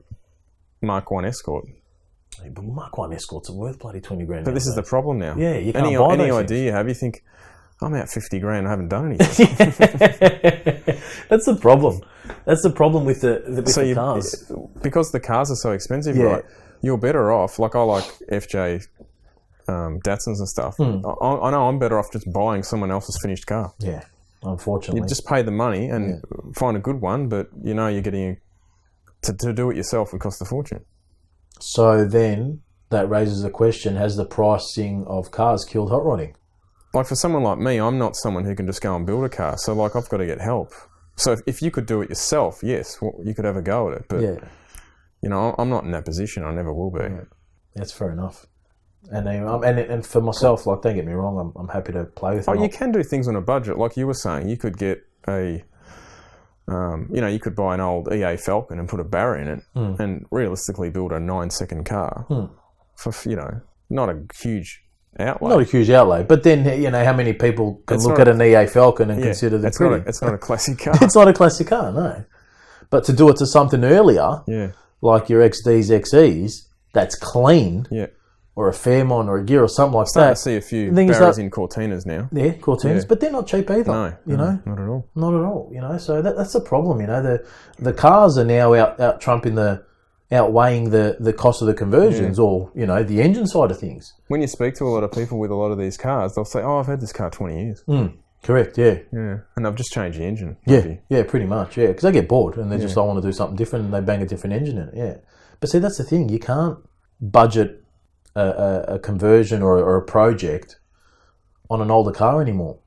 Mark 1 Escort. Hey, but Mark 1 Escorts are worth bloody 20 grand. But this is the problem now. Yeah, you can't buy any those idea things. you have? You think, I'm out 50 grand, I haven't done anything. That's the problem. That's the problem with the cars. Because the cars are so expensive, Yeah. right? You're better off. Like I like FJ Datsuns and stuff. I know I'm better off just buying someone else's finished car. Yeah, unfortunately. You just pay the money and find a good one, but you know you're getting to do it yourself would cost a fortune. So then that raises the question: has the pricing of cars killed hot rodding? Like for someone like me, I'm not someone who can just go and build a car. So like I've got to get help. So if you could do it yourself, yes, you could have a go at it. But you know, I'm not in that position. I never will be. Yeah. That's fair enough. And for myself, like, don't get me wrong, I'm happy to play with it. Oh, you can do things on a budget, like you were saying. You could get you could buy an old EA Falcon and put a Barra in it, and realistically build a 9-second car for not a huge outlay. Not a huge outlay, but then you know how many people can look at an EA Falcon and consider that pretty. It's not a classic car. It's not a classic car, no. But to do it to something earlier, like your XDs, XEs, that's clean. Yeah. Or a Fairmont or a Gear or something like that. I see a few Barras in Cortinas now. Yeah, Cortinas, but they're not cheap either. No, you know, not at all. Not at all. You know, so that's the problem. You know, the cars are now out trumping outweighing the cost of the conversions or you know the engine side of things. When you speak to a lot of people with a lot of these cars, they'll say, "Oh, I've had this car 20 years." Correct. Yeah. Yeah, and I've just changed the engine. Yeah, pretty much. Yeah, because they get bored and they just don't want to do something different and they bang a different engine in it. Yeah, but see, that's the thing. You can't budget a conversion or a project on an older car anymore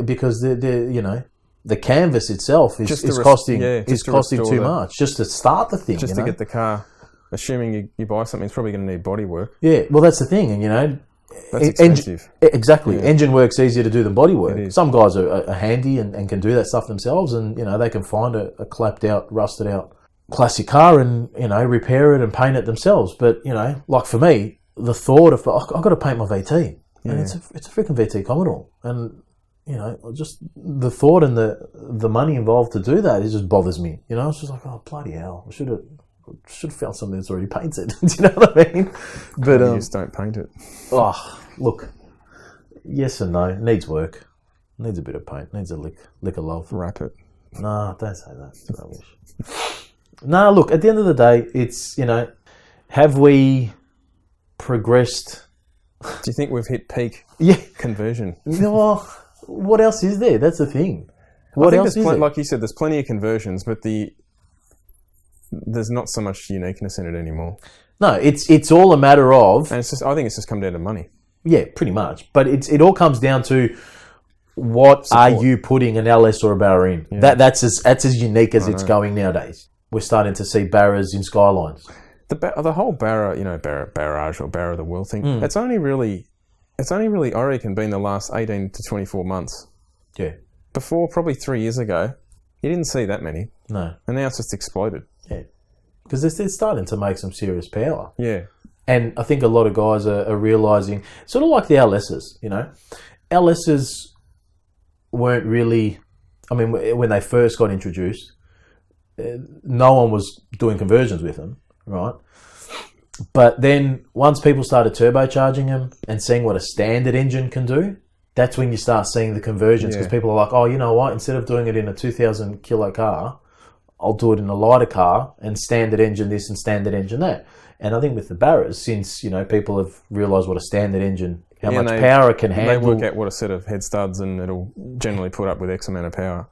because the canvas itself is costing too much just to start the thing. Just to get the car, assuming you buy something, it's probably going to need body work. Yeah, well, that's the thing, and you know, that's expensive. Exactly, engine work's easier to do than body work. Some guys are handy and can do that stuff themselves, and you know they can find a clapped out, rusted out classic car and you know repair it and paint it themselves. But you know, like for me. The thought of I've got to paint my VT, and it's a freaking VT Commodore, and you know, just the thought and the money involved to do that, it just bothers me. You know, it's just like, oh bloody hell, I should have found something that's already painted. Do you know what I mean? But you just don't paint it. Oh, look, yes and no. Needs work. Needs a bit of paint. Needs a lick of love. Wrap it. No, don't say that. It's rubbish. No, look. At the end of the day, it's you know, have we progressed? Do you think we've hit peak conversion? Well, what else is there? That's the thing. What else is there? Like you said, there's plenty of conversions, but the there's not so much uniqueness in it anymore. No, it's all a matter of... And I think it's just come down to money. Yeah, pretty much. But it all comes down to what Support. are you putting an LS or a Barra in? Yeah. That's as unique as it's going nowadays. We're starting to see Barras in Skylines. The whole Barra, Barrage or Barra of the World thing, it's only really, I reckon, been the last 18 to 24 months. Yeah. Before, probably 3 years ago, you didn't see that many. No. And now it's just exploded. Yeah. Because they're starting to make some serious power. Yeah. And I think a lot of guys are realising, sort of like the LSs, LSs weren't really, I mean, when they first got introduced, no one was doing conversions with them, right? But then once people started turbocharging them and seeing what a standard engine can do, that's when you start seeing the conversions, because people are like, oh, you know what, instead of doing it in a 2,000 kilo car, I'll do it in a lighter car and standard engine this and standard engine that. And I think with the Barras, since, people have realised what a standard engine, how much power it can handle. They work out what a set of head studs, and it'll generally put up with X amount of power.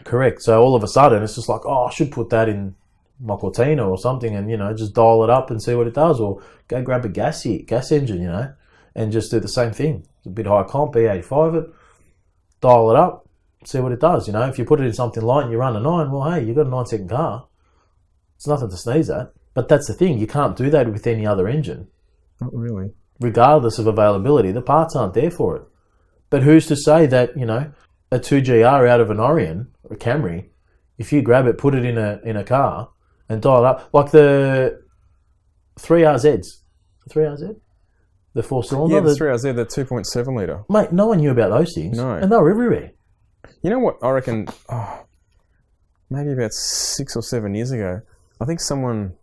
Correct. So all of a sudden, it's just like, oh, I should put that in my Cortina or something and, just dial it up and see what it does. Or go grab a gas engine, and just do the same thing. It's a bit high comp, E85 it, dial it up, see what it does. If you put it in something light and you run a 9, well, hey, you've got a 9-second car. It's nothing to sneeze at. But that's the thing. You can't do that with any other engine. Not really. Regardless of availability, the parts aren't there for it. But who's to say that, a 2GR out of an Orion or a Camry, if you grab it, put it in a car and dial it up, like the 3RZs. The 3RZ? The 4-cylinder? Yeah, the 3RZ, the 2.7 litre. Mate, no one knew about those things. No. And they were everywhere. You know what I reckon, maybe about 6 or 7 years ago, I think someone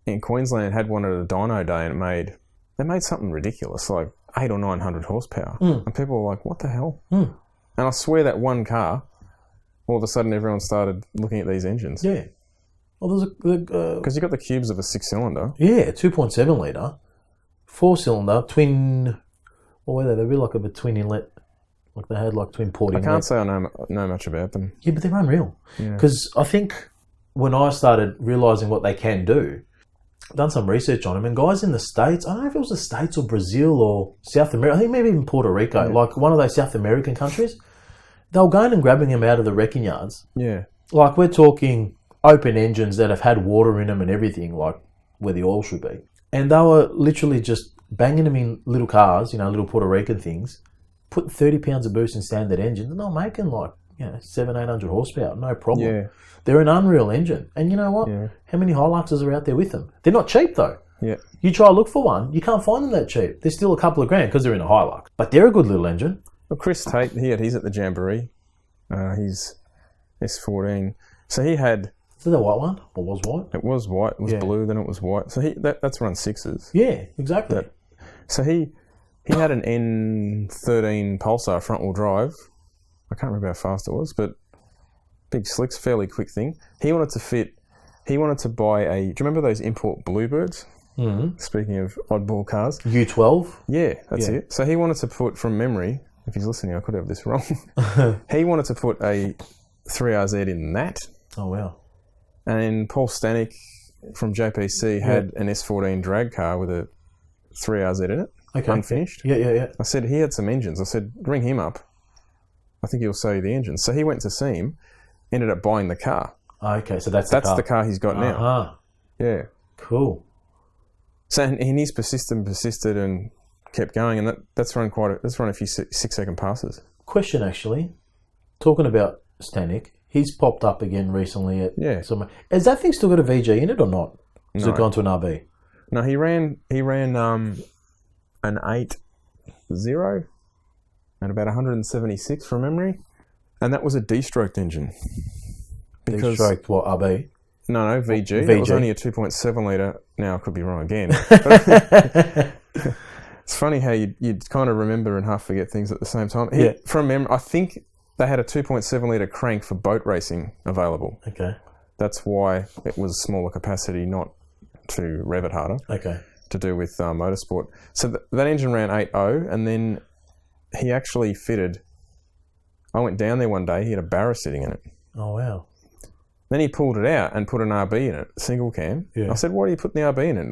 in Queensland had one at a dyno day, and they made something ridiculous, like 800 or 900 horsepower. And people were like, what the hell? And I swear that one car, all of a sudden everyone started looking at these engines. Yeah. Well, there's because you got the cubes of a 6-cylinder. Yeah, 2.7 litre, 4-cylinder, twin. What were they? They were like a twin inlet. Like they had like twin port inlet. I can't say I know much about them. Yeah, but they're unreal. Because I think when I started realising what they can do, I've done some research on them, and guys in the States, I don't know if it was the States or Brazil or South America, I think maybe even Puerto Rico, like one of those South American countries, they were going and grabbing them out of the wrecking yards. Yeah. Like we're talking open engines that have had water in them and everything, like where the oil should be. And they were literally just banging them in little cars, little Puerto Rican things, put 30 pounds of boost in standard engines, and they're making like, 700-800 horsepower, no problem. Yeah. They're an unreal engine. And you know what? Yeah. How many Hiluxes are out there with them? They're not cheap though. Yeah. You try to look for one, you can't find them that cheap. They're still a couple of grand because they're in a Hilux. But they're a good little engine. Well, Chris Tate, he's at the Jamboree. He's S14. So he had... Is it the white one? Or was white? It was white. It was blue, then it was white. So that's run 6s. Yeah, exactly. So he had an N13 Pulsar front-wheel drive. I can't remember how fast it was, but big slicks, fairly quick thing. He wanted to buy do you remember those import Bluebirds? Mm-hmm. Speaking of oddball cars. U12? Yeah, that's it. So he wanted to put, from memory, if he's listening, I could have this wrong. He wanted to put a 3RZ in that. Oh, wow. And Paul Stanek from JPC had an S14 drag car with a 3RZ in it, unfinished. Yeah. I said, he had some engines. I said, ring him up. I think he'll sell you the engine. So he went to see him, ended up buying the car. Okay, so that's the car he's got now. Yeah. Cool. So and he's persisted and kept going, and that's run a few 6-second passes. Question actually, talking about Stanek, he's popped up again recently at somewhere. Has that thing still got a VG in it or not? Has it gone to an RB? No, he ran an 8.0 and about 176 from memory, and that was a D-stroked engine. D-stroked what, RB? No, VG. It was only a 2.7 litre. Now I could be wrong again. It's funny how you'd kind of remember and half forget things at the same time. From memory, I think they had a 2.7 litre crank for boat racing available. Okay. That's why it was smaller capacity, not to rev it harder. Okay. To do with motorsport. So that engine ran 8.0, and then he actually fitted... I went down there one day, he had a Barra sitting in it. Oh, wow. Then he pulled it out and put an RB in it, single cam. Yeah. I said, why are you putting the RB in it?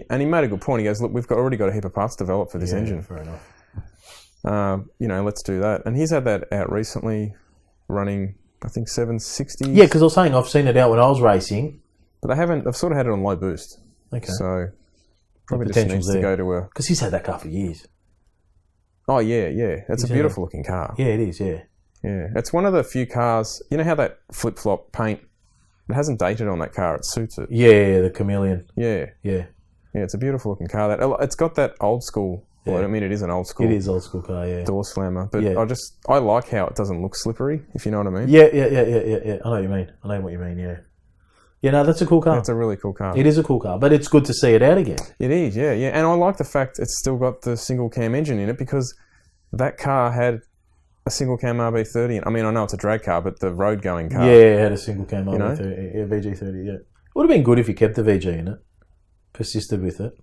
And he made a good point. He goes, look, we've already got a heap of parts developed for this engine. Fair enough. Let's do that. And he's had that out recently, running, I think, 760s. Yeah, because I was saying I've seen it out when I was racing. But they've sort of had it on low boost. Okay. So probably just needs to go to a... Because he's had that car for years. Oh, yeah. It's a beautiful looking car. Yeah, it is, yeah. Yeah. It's one of the few cars... You know how that flip-flop paint... It hasn't dated on that car. It suits it. Yeah, the chameleon. Yeah. Yeah. Yeah, it's a beautiful looking car. It's got that old school... Yeah. Well, I mean, it is an old school... It is old school car, yeah. Door slammer. But I like how it doesn't look slippery, if you know what I mean. Yeah. I know what you mean. I know what you mean, yeah. Yeah, no, that's a cool car. It's a really cool car. It is a cool car, but it's good to see it out again. It is, yeah. And I like the fact it's still got the single cam engine in it because that car had a single cam RB30. I mean, I know it's a drag car, but the road going car. Yeah, it had a single cam RB30. Yeah, VG30, yeah. It would have been good if you kept the VG in it, persisted with it,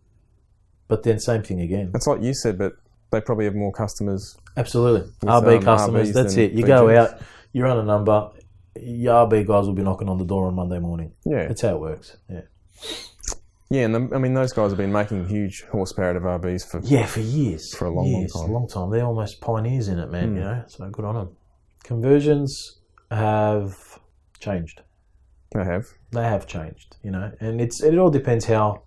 but then same thing again. It's like you said, but they probably have more customers. Absolutely. RB customers, that's it. You go out, you run a number, your RB guys will be knocking on the door on Monday morning. Yeah. That's how it works, yeah. Yeah, and those guys have been making huge horsepower out of RBs for years. For a long time. A long time. They're almost pioneers in it, man, you know, so good on them. Conversions have changed. They have. They have changed, you know, and it all depends how...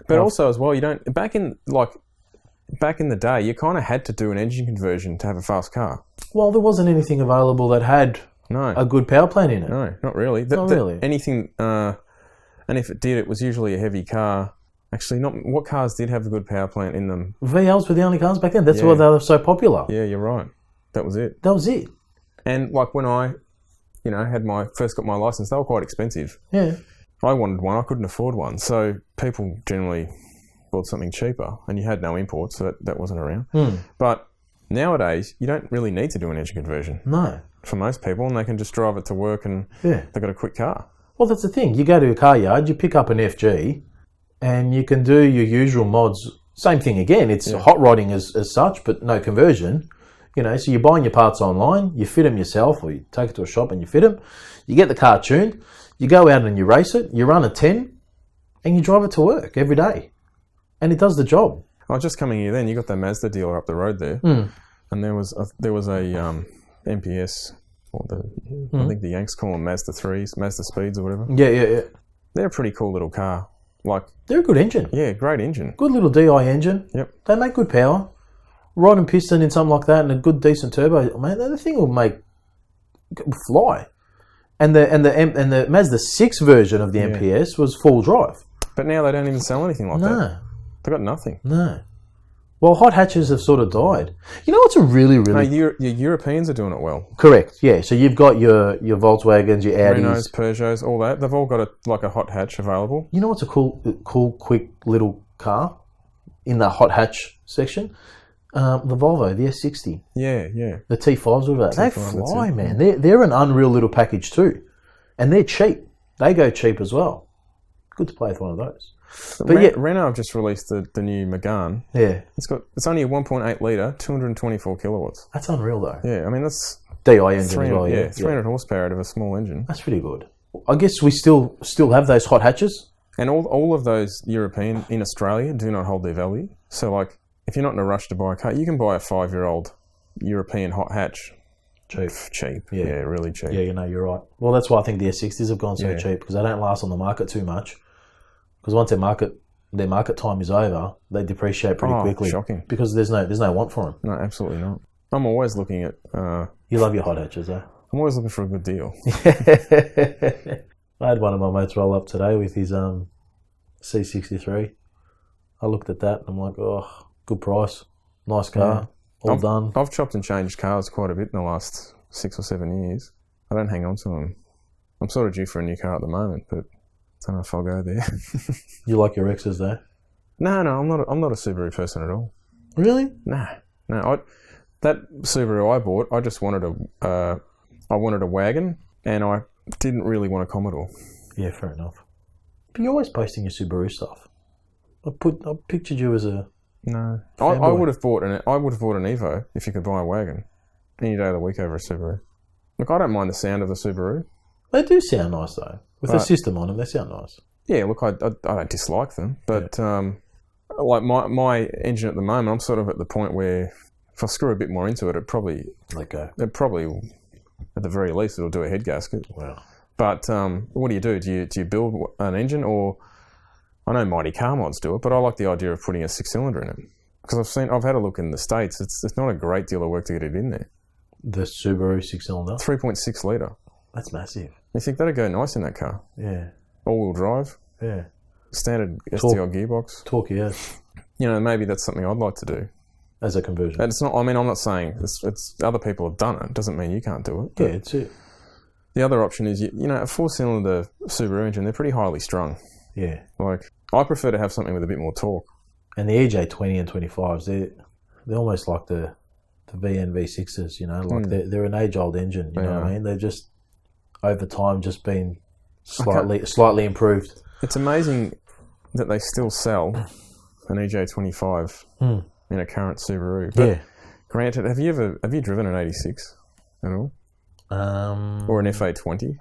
But also as well, you don't... Back in the day, you kind of had to do an engine conversion to have a fast car. Well, there wasn't anything available that had a good power plant in it. No, not really. Not really. Anything... and if it did, it was usually a heavy car. Actually, not... What cars did have a good power plant in them? VLs were the only cars back then. That's why they were so popular. Yeah, you're right. That was it. That was it. And like when I, first got my license, they were quite expensive. Yeah. I wanted one. I couldn't afford one. So people generally bought something cheaper, and you had no imports, so that wasn't around. But nowadays, you don't really need to do an engine conversion. No. For most people, and they can just drive it to work, and they've got a quick car. Well, that's the thing. You go to a car yard, you pick up an FG, and you can do your usual mods. Same thing again. It's hot rodding as such, but no conversion. You know, so you're buying your parts online, you fit them yourself, or you take it to a shop and you fit them. You get the car tuned, you go out and you race it, you run a 10, and you drive it to work every day. And it does the job. I was just coming here then, you got the Mazda dealer up the road there, and there was a MPS, or I think the Yanks call them Mazda 3s, Mazda Speeds or whatever. Yeah. They're a pretty cool little car. They're a good engine. Yeah, great engine. Good little DI engine. Yep. They make good power. Rod and piston in something like that, and a good decent turbo, man, the thing will fly. And the Mazda 6 version of the MPS was full drive. But now they don't even sell anything like that. No. They've got nothing. No. Well, hot hatches have sort of died. You know what's a really... No, your Europeans are doing it well. Correct, yeah. So you've got your Volkswagens, your Audis. Renaults, Peugeots, all that. They've all got a hot hatch available. You know what's a cool, quick little car in the hot hatch section? The Volvo, the S60. Yeah. The T5s, whatever. They fly, man. They're an unreal little package too. And they're cheap. They go cheap as well. Good to play with one of those. But Renault have just released the new Megane. Yeah. It's only a 1.8 litre, 224 kilowatts. That's unreal though. Yeah, I mean that's... DI engine as well, yeah. 300 horsepower out of a small engine. That's pretty good. I guess we still have those hot hatches. And all of those European in Australia do not hold their value. So if you're not in a rush to buy a car, you can buy a 5-year-old European hot hatch. Cheap. Yeah, really cheap. Yeah, you're right. Well, that's why I think the S60s have gone so cheap, because they don't last on the market too much. Because once their market time is over, they depreciate pretty quickly. Shocking. Because there's no want for them. No, absolutely not. I'm always looking at... you love your hot hatches, eh? I'm always looking for a good deal. I had one of my mates roll up today with his C63. I looked at that and I'm like, oh, good price. Nice car. All done. I've chopped and changed cars quite a bit in the last 6 or 7 years. I don't hang on to them. I'm sort of due for a new car at the moment, but I don't know if I'll go there. You like your X's though? No, I'm not a Subaru person at all. Really? No. That Subaru I bought, I just wanted a wagon, and I didn't really want a Commodore. Yeah, fair enough. But you're always posting your Subaru stuff. I pictured you as a... No. I would have bought an Evo if you could buy a wagon any day of the week over a Subaru. Look, I don't mind the sound of the Subaru. They do sound nice though. With the system on them, they sound nice. Yeah, look, I don't dislike them, but like my engine at the moment, I'm sort of at the point where if I screw a bit more into it, it probably let go. It probably, at the very least, it'll do a head gasket. Wow. But what do? Do you build an engine, or I know Mighty Car Mods do it, but I like the idea of putting a 6-cylinder in it because I've had a look in the States. It's not a great deal of work to get it in there. The Subaru 6-cylinder, 3.6 litre. That's massive. You think that'd go nice in that car? Yeah. All-wheel drive. Yeah. Standard STI gearbox. Torque, yes. You know, maybe that's something I'd like to do. As a conversion. And it's not. I mean, I'm not saying it's other people have done it. It doesn't mean you can't do it. Yeah, it's it. The other option is, you know, a 4-cylinder Subaru engine, they're pretty highly strung. Yeah. Like, I prefer to have something with a bit more torque. And the EJ20 and 25s, they're almost like the VN V6s, you know, like they're an age-old engine, you know what I mean? They've just, over time, just been slightly improved. It's amazing that they still sell an EJ25 in a current Subaru. But granted, have you driven an 86 at all? Or an FA20?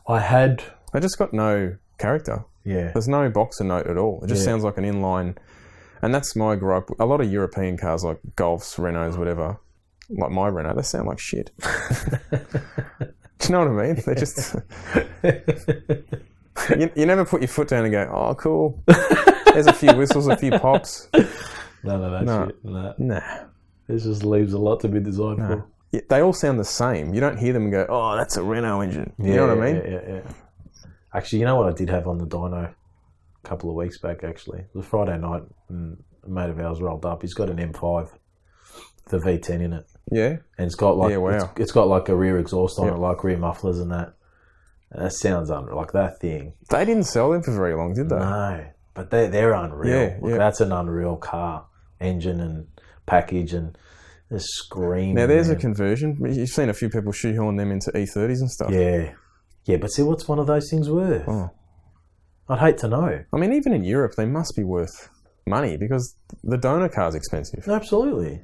I had. They just got no character. Yeah. There's no boxer note at all. It just sounds like an inline. And that's my gripe. A lot of European cars like Golfs, Renaults, whatever, like my Renault, they sound like shit. Do you know what I mean? They just... you never put your foot down and go, oh, cool. There's a few whistles, a few pops. None of that shit. Nah. It just leaves a lot to be desired for. Yeah, they all sound the same. You don't hear them and go, oh, that's a Renault engine. You know what I mean? Yeah. Actually, you know what I did have on the dyno a couple of weeks back, actually? It was Friday night, and a mate of ours rolled up. He's got an M5, the V10 in it. Yeah? And it's got like it's got like a rear exhaust on it, like rear mufflers and that. And that sounds unreal. Like that thing. They didn't sell them for very long, did they? No. But they're unreal. Yeah. That's an unreal car. Engine and package and the scream. Now, there's a conversion. You've seen a few people shoehorn them into E30s and stuff. Yeah. Yeah, but see, what's one of those things worth? Oh. I'd hate to know. I mean, even in Europe, they must be worth money because the donor car's expensive. Absolutely.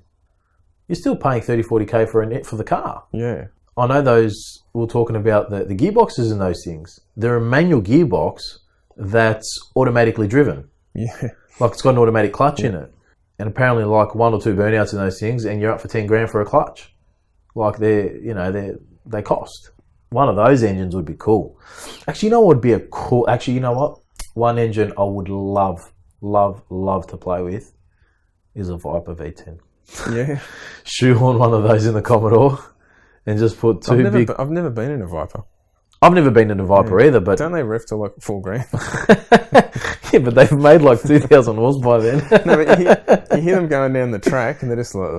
You're still paying 30-40K for the car. Yeah. I know those, we were talking about the gearboxes and those things. They're a manual gearbox that's automatically driven. Yeah. Like it's got an automatic clutch in it. And apparently like 1 or 2 burnouts in those things and you're up for 10 grand for a clutch. Like they cost. One of those engines would be cool. Actually, you know what would be a cool... Actually, you know what? One engine I would love to play with is a Viper V10. Yeah. Shoehorn one of those in the Commodore and just put I've never been in a Viper. I've never been in a Viper either, but... Don't they rev to like 4 grand? Yeah, but they've made like 2,000 horse by then. No, but you hear them going down the track and they're just like...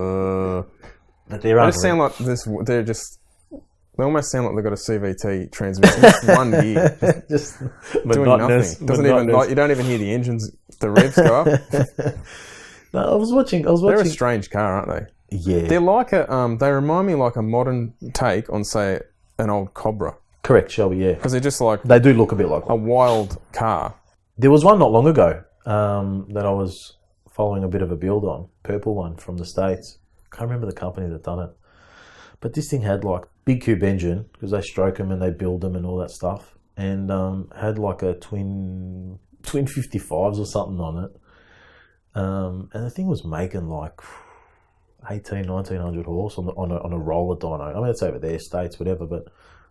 But they just sound like this... They're just... They almost sound like they've got a CVT transmission. Just one gear. Just doing nothing. You don't even hear the engines, the revs go up. No, I was watching. They're a strange car, aren't they? Yeah. They're like they remind me like a modern take on, say, an old Cobra. Correct, Shelby, yeah. Because they're just like... They do look a bit like a wild car. There was one not long ago that I was following a bit of a build on. Purple one from the States. Can't remember the company that done it. But this thing had like big cube engine because they stroke them and they build them and all that stuff. And had like a twin 55s or something on it. And the thing was making like 1900 horse on a roller dyno. I mean, it's over there, States, whatever, but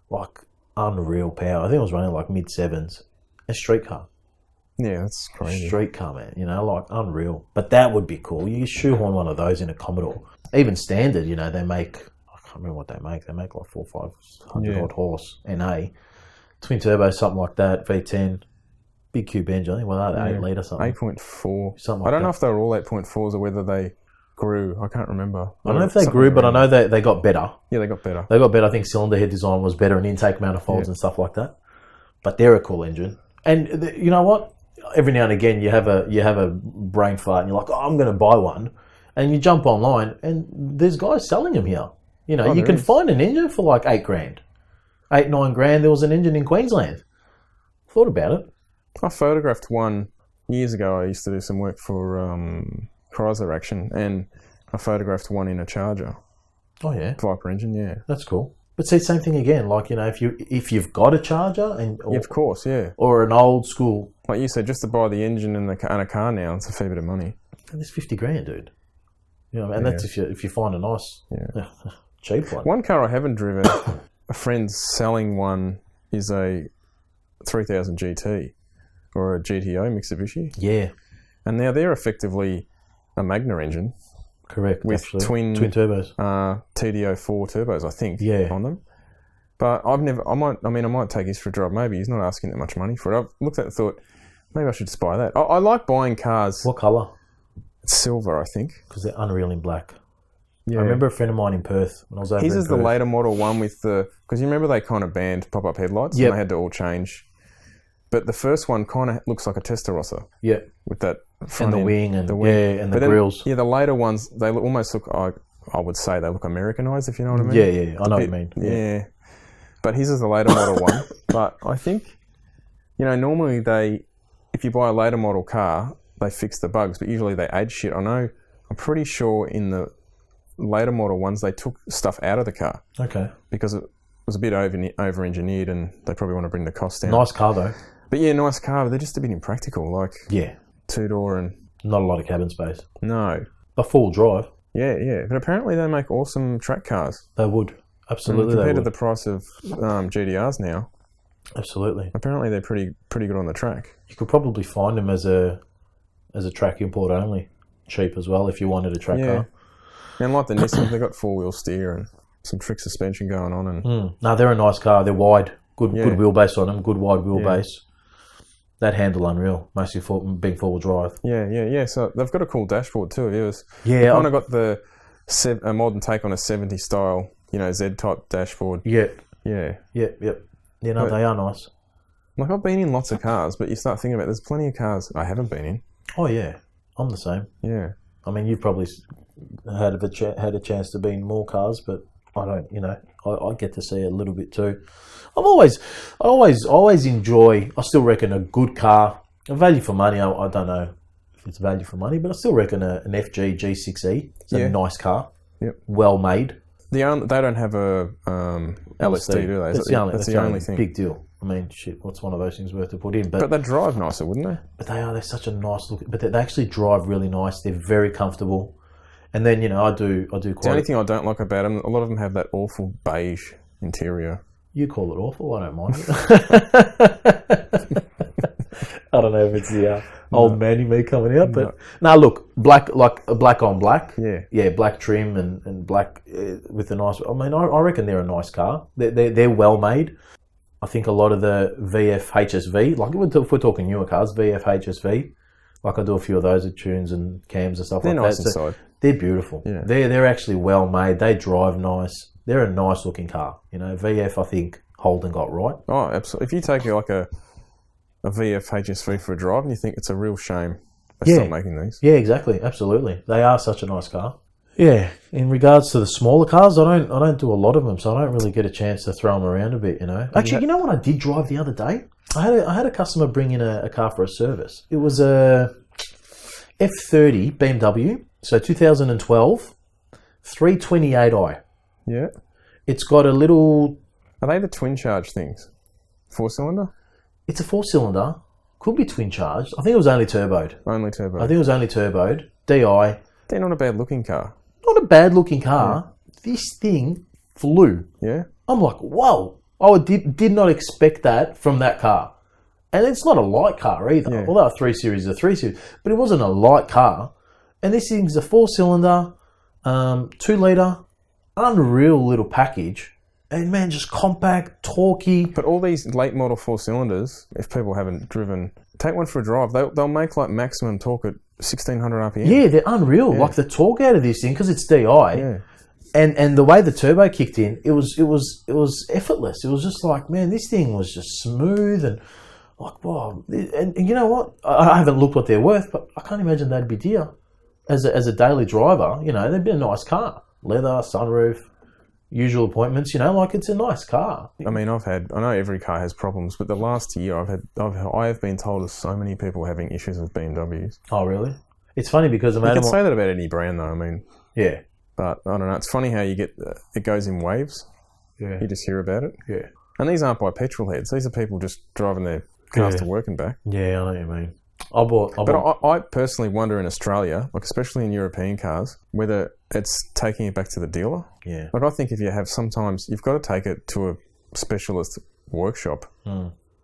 like unreal power. I think it was running like mid-7s. A street car. Yeah, that's crazy. Street car, man. You know, like unreal. But that would be cool. You shoehorn one of those in a Commodore. Even standard, you know, they make... I can't remember what they make. They make like 400-500 odd horse. NA. Twin turbo, something like that. V10. Big cube engine. I think, well, 8 litre something. 8.4. Something like I don't know if they were all 8.4s or whether they grew. I can't remember. I don't know if they grew, but I know they got better. Yeah, they got better. I think cylinder head design was better and intake manifolds and stuff like that. But they're a cool engine. And you know what? Every now and again you have a brain fart and you're like, oh, I'm going to buy one. And you jump online and there's guys selling them here. You know, you can find an engine for like 8 grand. 8-9 grand. There was an engine in Queensland. Thought about it. I photographed one years ago. I used to do some work for Chrysler Action, and I photographed one in a Charger. Oh yeah, Viper engine. Yeah, that's cool. But see, same thing again. Like, if you've got a charger Yeah, of course, yeah. or an old school, Like you said, just to buy the engine and a car now, it's a fair bit of money. and it's $50,000, dude. And that's if you find a nice, cheap one. One car I haven't driven, a friend's selling one, is a 3000 GT or a GTO Mitsubishi. Yeah, And now they're effectively a Magna engine. correct. With actually. twin turbos. TDO4 turbos, I think, Yeah. on them. But I might take his for a drive. Maybe he's not asking that much money for it. I've looked at it and thought, maybe I should just buy that. I like buying cars. What colour? It's silver, I think. Because they're unreal in black. Yeah. I remember a friend of mine in Perth when I was over His in is the Perth. later model one with the... Because you remember they kind of banned pop-up headlights? Yep. And they had to all change. But the first one kind of looks like a Testarossa. Yeah. With that And front the end, wing and wing. and the But then, grills. Yeah, the later ones, they almost look... I would say they look Americanized, if you know what I mean. Yeah. I know what you mean. Yeah. But his is the later model one. But I think, normally if you buy a later model car, they fix the bugs, but usually they add shit. I'm pretty sure in the later model ones, they took stuff out of the car. Okay. Because it was a bit over-engineered and they probably want to bring the cost down. Nice car though. But yeah, nice car, but they're just a bit impractical. Like, Yeah. two-door and... Not a lot of cabin space. No. A full drive. Yeah. But apparently they make awesome track cars. They would. Absolutely, Compared they to would. the price of GDRs now, Absolutely. apparently they're pretty good on the track. You could probably find them as a track import only, cheap as well if you wanted a track car. And like the Nissan, they've got four-wheel steer and some trick suspension going on. And No, they're a nice car. They're wide. Good wheelbase on them. Good wide wheelbase. That handle unreal. Mostly being four-wheel drive. Yeah. So they've got a cool dashboard too. Yeah. They've kind of got a modern take on a 70s style, Z-type dashboard. Yep. Yeah. Yeah, they are nice. Like, I've been in lots of cars, but you start thinking about there's plenty of cars I haven't been in. Oh, yeah. I'm the same. Yeah. I mean, you've probably had a chance to be in more cars, but I don't, I get to see a little bit too. I always enjoy, I still reckon a good car, a value for money, I don't know if it's value for money, but I still reckon an FG G6E. It's a nice car. Yep. Well made. They don't have a LSD, do they? That's the only thing. Big deal. I mean, shit, what's one of those things worth to put in? But they drive nicer, wouldn't they? But they're such a nice look. But they actually drive really nice. They're very comfortable. And then, I do quite... The only thing I don't like about them, a lot of them have that awful beige interior. You call it awful, I don't mind it. I don't know if it's the old man in me coming out, but... No, look, black on black. Yeah. Yeah, black trim and black with a nice... I mean, I reckon they're a nice car. They're well made. I think a lot of the VF HSV, like if we're talking newer cars, VF HSV, like I do a few of those at tunes and cams and stuff They're like nice that. inside. They're beautiful. Yeah. They're actually well made. They drive nice. They're a nice looking car. VF, I think Holden got right. Oh, absolutely. If you take like a VF HSV for a drive and you think it's a real shame they stop making these. Yeah, exactly. Absolutely. They are such a nice car. Yeah. In regards to the smaller cars, I don't do a lot of them, so I don't really get a chance to throw them around a bit, Actually, you know what I did drive the other day? I had a customer bring in a car for a service. It was a F30 BMW, so 2012, 328i. Yeah. It's got a little... Are they the twin charge things? 4-cylinder? It's a 4-cylinder. Could be twin charged. I think it was only turboed. Only turbo. I think it was only turboed. DI. They're not a bad looking car. Not a bad looking car. Yeah. This thing flew. Yeah. I'm like, whoa. I did not expect that from that car. And it's not a light car either. Yeah. Although a 3 Series is a 3 Series. But it wasn't a light car. And this thing's a 4-cylinder, 2-litre, unreal little package. And man, just compact, torquey. But all these late model 4-cylinders, if people haven't driven, take one for a drive. They'll make like maximum torque at 1600 RPM. Yeah, they're unreal. Yeah. Like the torque out of this thing, because it's DI. Yeah. And the way the turbo kicked in, it was effortless. It was just like, man, this thing was just smooth and like, wow. And you know what? I haven't looked what they're worth, but I can't imagine that'd be dear. As a daily driver, they'd be a nice car. Leather, sunroof, usual appointments, like it's a nice car. I mean, I know every car has problems, but the last year I have been told of so many people having issues with BMWs. Oh, really? It's funny because you can say that about any brand though, I mean. Yeah. But I don't know, it's funny how you get, it goes in waves. Yeah. You just hear about it. Yeah. And these aren't by petrol heads. These are people just driving their cars to work and back. Yeah, I know what you mean. I personally wonder in Australia, like especially in European cars, whether it's taking it back to the dealer. Yeah. Like I think if you have, sometimes you've got to take it to a specialist workshop,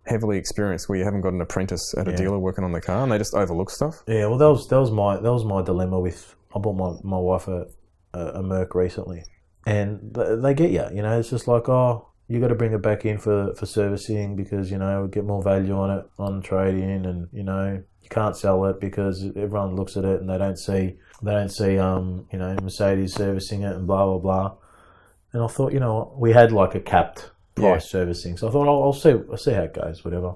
heavily experienced, where you haven't got an apprentice at a dealer working on the car, and they just overlook stuff. Yeah, well, that was my dilemma with. I bought my wife a Merc recently, and they get you. You know, it's just like, oh, you got to bring it back in for servicing because, you know, get more value on it on trade-in, and, you know, you can't sell it because everyone looks at it and they don't see you know, Mercedes servicing it and blah blah blah. And I thought, you know, we had like a capped price servicing, so I thought I'll see how it goes, whatever.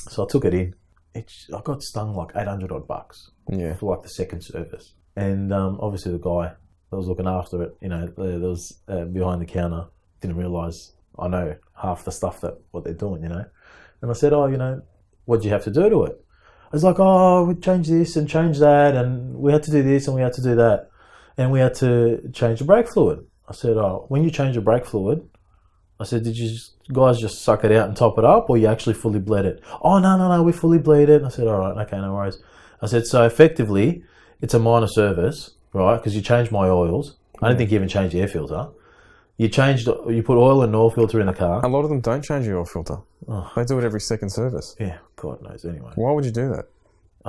So I took it in. I got stung like $800 odd for like the second service, and obviously the guy that was looking after it, you know, that was behind the counter, didn't realise I know half the stuff what they're doing, you know. And I said, oh, you know, what did you have to do to it? I was like, oh, we changed this and changed that, and we had to do this and we had to do that, and we had to change the brake fluid. I said, oh, when you change the brake fluid, I said, did you guys just suck it out and top it up, or you actually fully bled it? Oh, no, we fully bled it. I said, all right, okay, no worries. I said, so effectively, it's a minor service, right, because you changed my oils. I don't think you even changed the air filter. You put oil and oil filter in the car. A lot of them don't change the oil filter. Oh. They do it every second service. Yeah, God knows anyway. Why would you do that?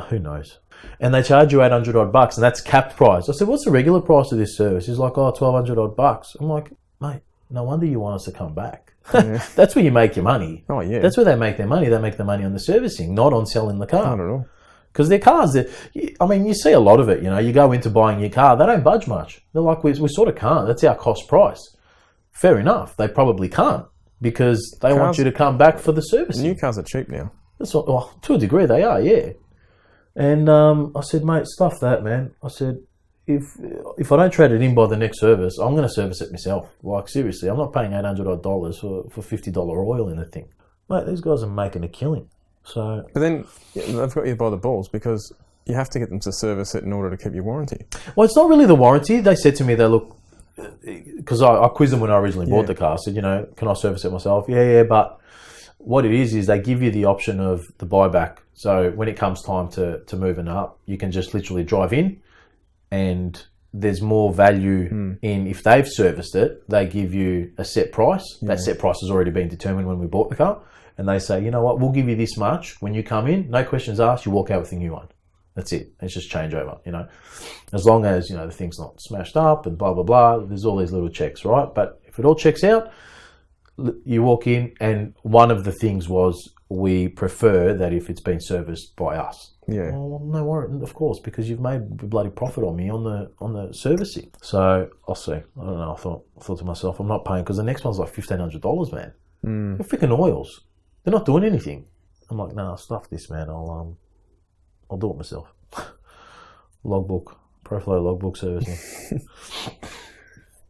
Who knows? And they charge you $800 odd, and that's capped price. I said, what's the regular price of this service? He's like, oh, $1,200 odd. I'm like, mate, no wonder you want us to come back. Yeah. That's where you make your money. Oh, yeah. That's where they make their money. They make their money on the servicing, not on selling the car. Not at all. Because their cars, I mean, you see a lot of it, you know. You go into buying your car, they don't budge much. They're like, we sort of can't. That's our cost price. Fair enough. They probably can't because they want you to come back for the servicing. New cars are cheap now. That's what, well, to a degree they are, yeah. And I said, mate, stuff that, man. I said, if I don't trade it in by the next service, I'm going to service it myself. Like, seriously, I'm not paying $800 odd for $50 oil in the thing. Mate, these guys are making a killing. So, but then they've got you by the balls because you have to get them to service it in order to keep your warranty. Well, it's not really the warranty. They said to me, because I quizzed them when I originally bought the car. I said, you know, can I service it myself? Yeah, but what it is they give you the option of the buyback. So when it comes time to move it up, you can just literally drive in, and there's more value in if they've serviced it, they give you a set price. Yeah. That set price has already been determined when we bought the car. And they say, you know what, we'll give you this much. When you come in, no questions asked, you walk out with the new one. That's it. It's just changeover, you know. As long as, you know, the thing's not smashed up and blah, blah, blah. There's all these little checks, right? But if it all checks out, you walk in, and one of the things was we prefer that if it's been serviced by us. Yeah. Well, no worry, of course, because you've made a bloody profit on me on the servicing. So I'll see. I don't know. I thought to myself, I'm not paying, because the next one's like $1,500, man. They're freaking oils. They're not doing anything. I'm like, no, stuff this, man. I'll do it myself. Logbook, ProFlow logbook servicing.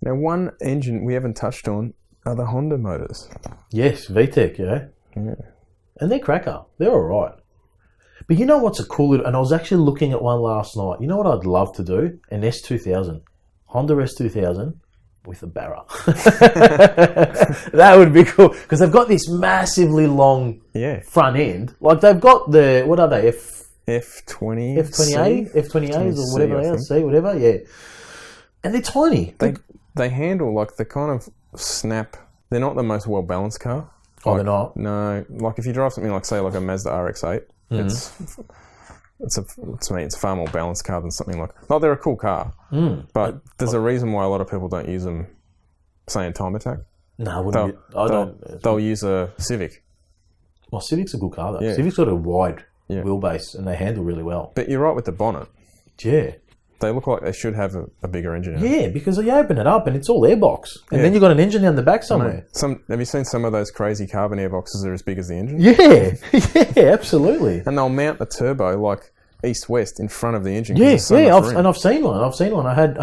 Now, one engine we haven't touched on are the Honda motors. Yes, VTEC, yeah. And they're cracker. They're all right. But you know what's a cool little... And I was actually looking at one last night. You know what I'd love to do? An S2000. Honda S2000 with a Barra. That would be cool. Because they've got this massively long front end. Like they've got the... What are they? F20? F20A? F20As or whatever else. C, whatever, yeah. And they're tiny. They handle like the kind of snap... They're not the most well-balanced car. Oh, they're not? No. Like if you drive something like, say, like a Mazda RX-8, to me, it's a far more balanced car than something like... Like, they're a cool car, but there's a reason why a lot of people don't use them, say, in time attack. No, they'll use a Civic. Well, Civic's a good car, though. Yeah. Civic's got a wide wheelbase, and they handle really well. But you're right with the bonnet. Yeah. They look like they should have a bigger engine in it. Yeah, because you open it up and it's all airbox. And then you've got an engine down the back somewhere. Have you seen some of those crazy carbon airboxes that are as big as the engine? Yeah, absolutely. And they'll mount the turbo like east-west in front of the engine. I've seen one. I had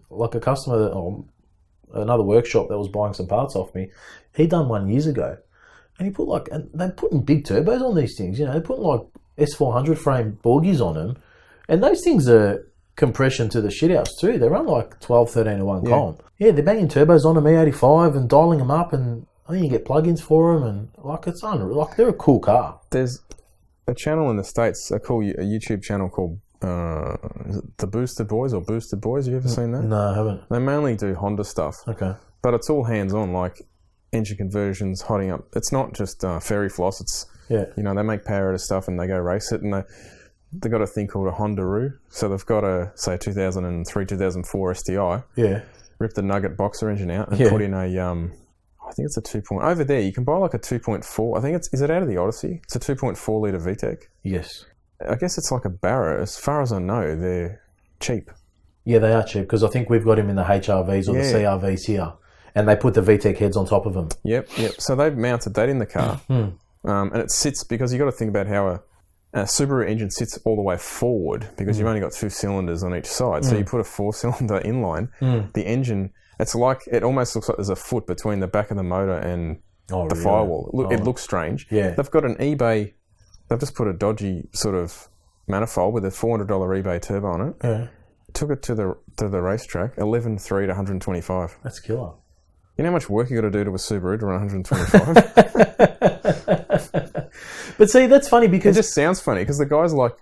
like a customer, or another workshop that was buying some parts off me. He done one years ago. And he put and they're putting big turbos on these things. You know, they're putting like S400 frame bogies on them. And those things are compression to the shithouse too. They run like 12, 13 to 1 comp. Yeah, they're banging turbos on them E85 and dialing them up, and I think you get plugins for them, and like it's unreal. Like they're a cool car. There's a channel in the States, a YouTube channel called the Boosted Boys or Boosted Boys. Have you ever seen that? No, I haven't. They mainly do Honda stuff. Okay. But it's all hands-on, like engine conversions, hotting up. It's not just ferry floss. It's, you know, they make power out of stuff and they go race it, and they've got a thing called a Honda-Roo. So they've got a, say, 2003, 2004 STI. Yeah. Rip the Nugget boxer engine out and put in a, I think it's a 2. Over there, you can buy like a 2.4. I think is it out of the Odyssey? It's a 2.4 litre VTEC. Yes. I guess it's like a Barra. As far as I know, they're cheap. Yeah, they are cheap, because I think we've got him in the HRVs or the CRVs here. And they put the VTEC heads on top of them. Yep. So they've mounted that in the car. And it sits, because you've got to think about how a Subaru engine sits all the way forward, because you've only got 2 cylinders on each side. So you put a 4-cylinder inline, the engine, it's like, it almost looks like there's a foot between the back of the motor and the firewall. It looks strange. Yeah. They've got an eBay, they've just put a dodgy sort of manifold with a $400 eBay turbo on it. Yeah. Took it to the racetrack, 11.3 to 125. That's killer. You know how much work you got to do to a Subaru to run 125? But see, that's funny because... It just sounds funny because the guy's like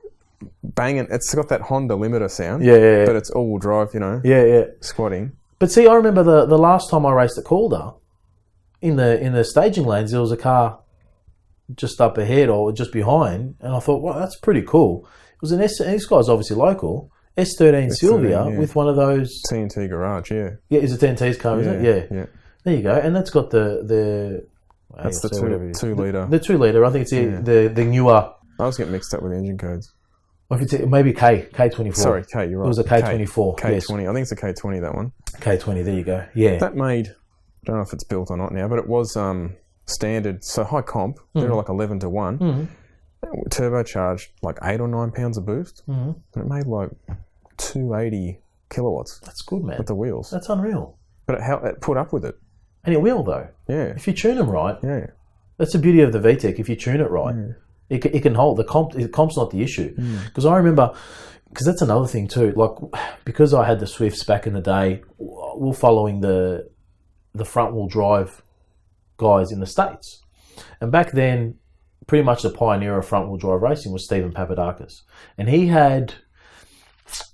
banging... It's got that Honda limiter sound. Yeah. But it's all-wheel drive, you know. Yeah. Squatting. But see, I remember the last time I raced at Calder, in the staging lanes, there was a car just up ahead or just behind, and I thought, well, that's pretty cool. It was an this guy's obviously local... S13 Sylvia with one of those... TNT garage, yeah. Yeah, is it TNT's car, is it? Yeah. There you go. And that's got the that's the 2 litre. The 2 litre. I think it's the newer... I was getting mixed up with the engine codes. Maybe K24. Sorry, K, you're right. It was a K24. K20. Yes. I think it's a K20, that one. K20, there you go. Yeah. That made... I don't know if it's built or not now, but it was standard. So high comp. They were like 11 to 1. Turbocharged like 8 or 9 pounds of boost, and it made like 280 kilowatts. That's good, man. With the wheels. That's unreal. But it put up with it. And it will, though. Yeah. If you tune them right. Yeah. That's the beauty of the VTEC. If you tune it right, it can hold. The comp's not the issue. Because I remember, because that's another thing too. Like, because I had the Swifts back in the day, we're following the front wheel drive guys in the States, and back then, pretty much the pioneer of front-wheel drive racing was Stephen Papadakis. And he had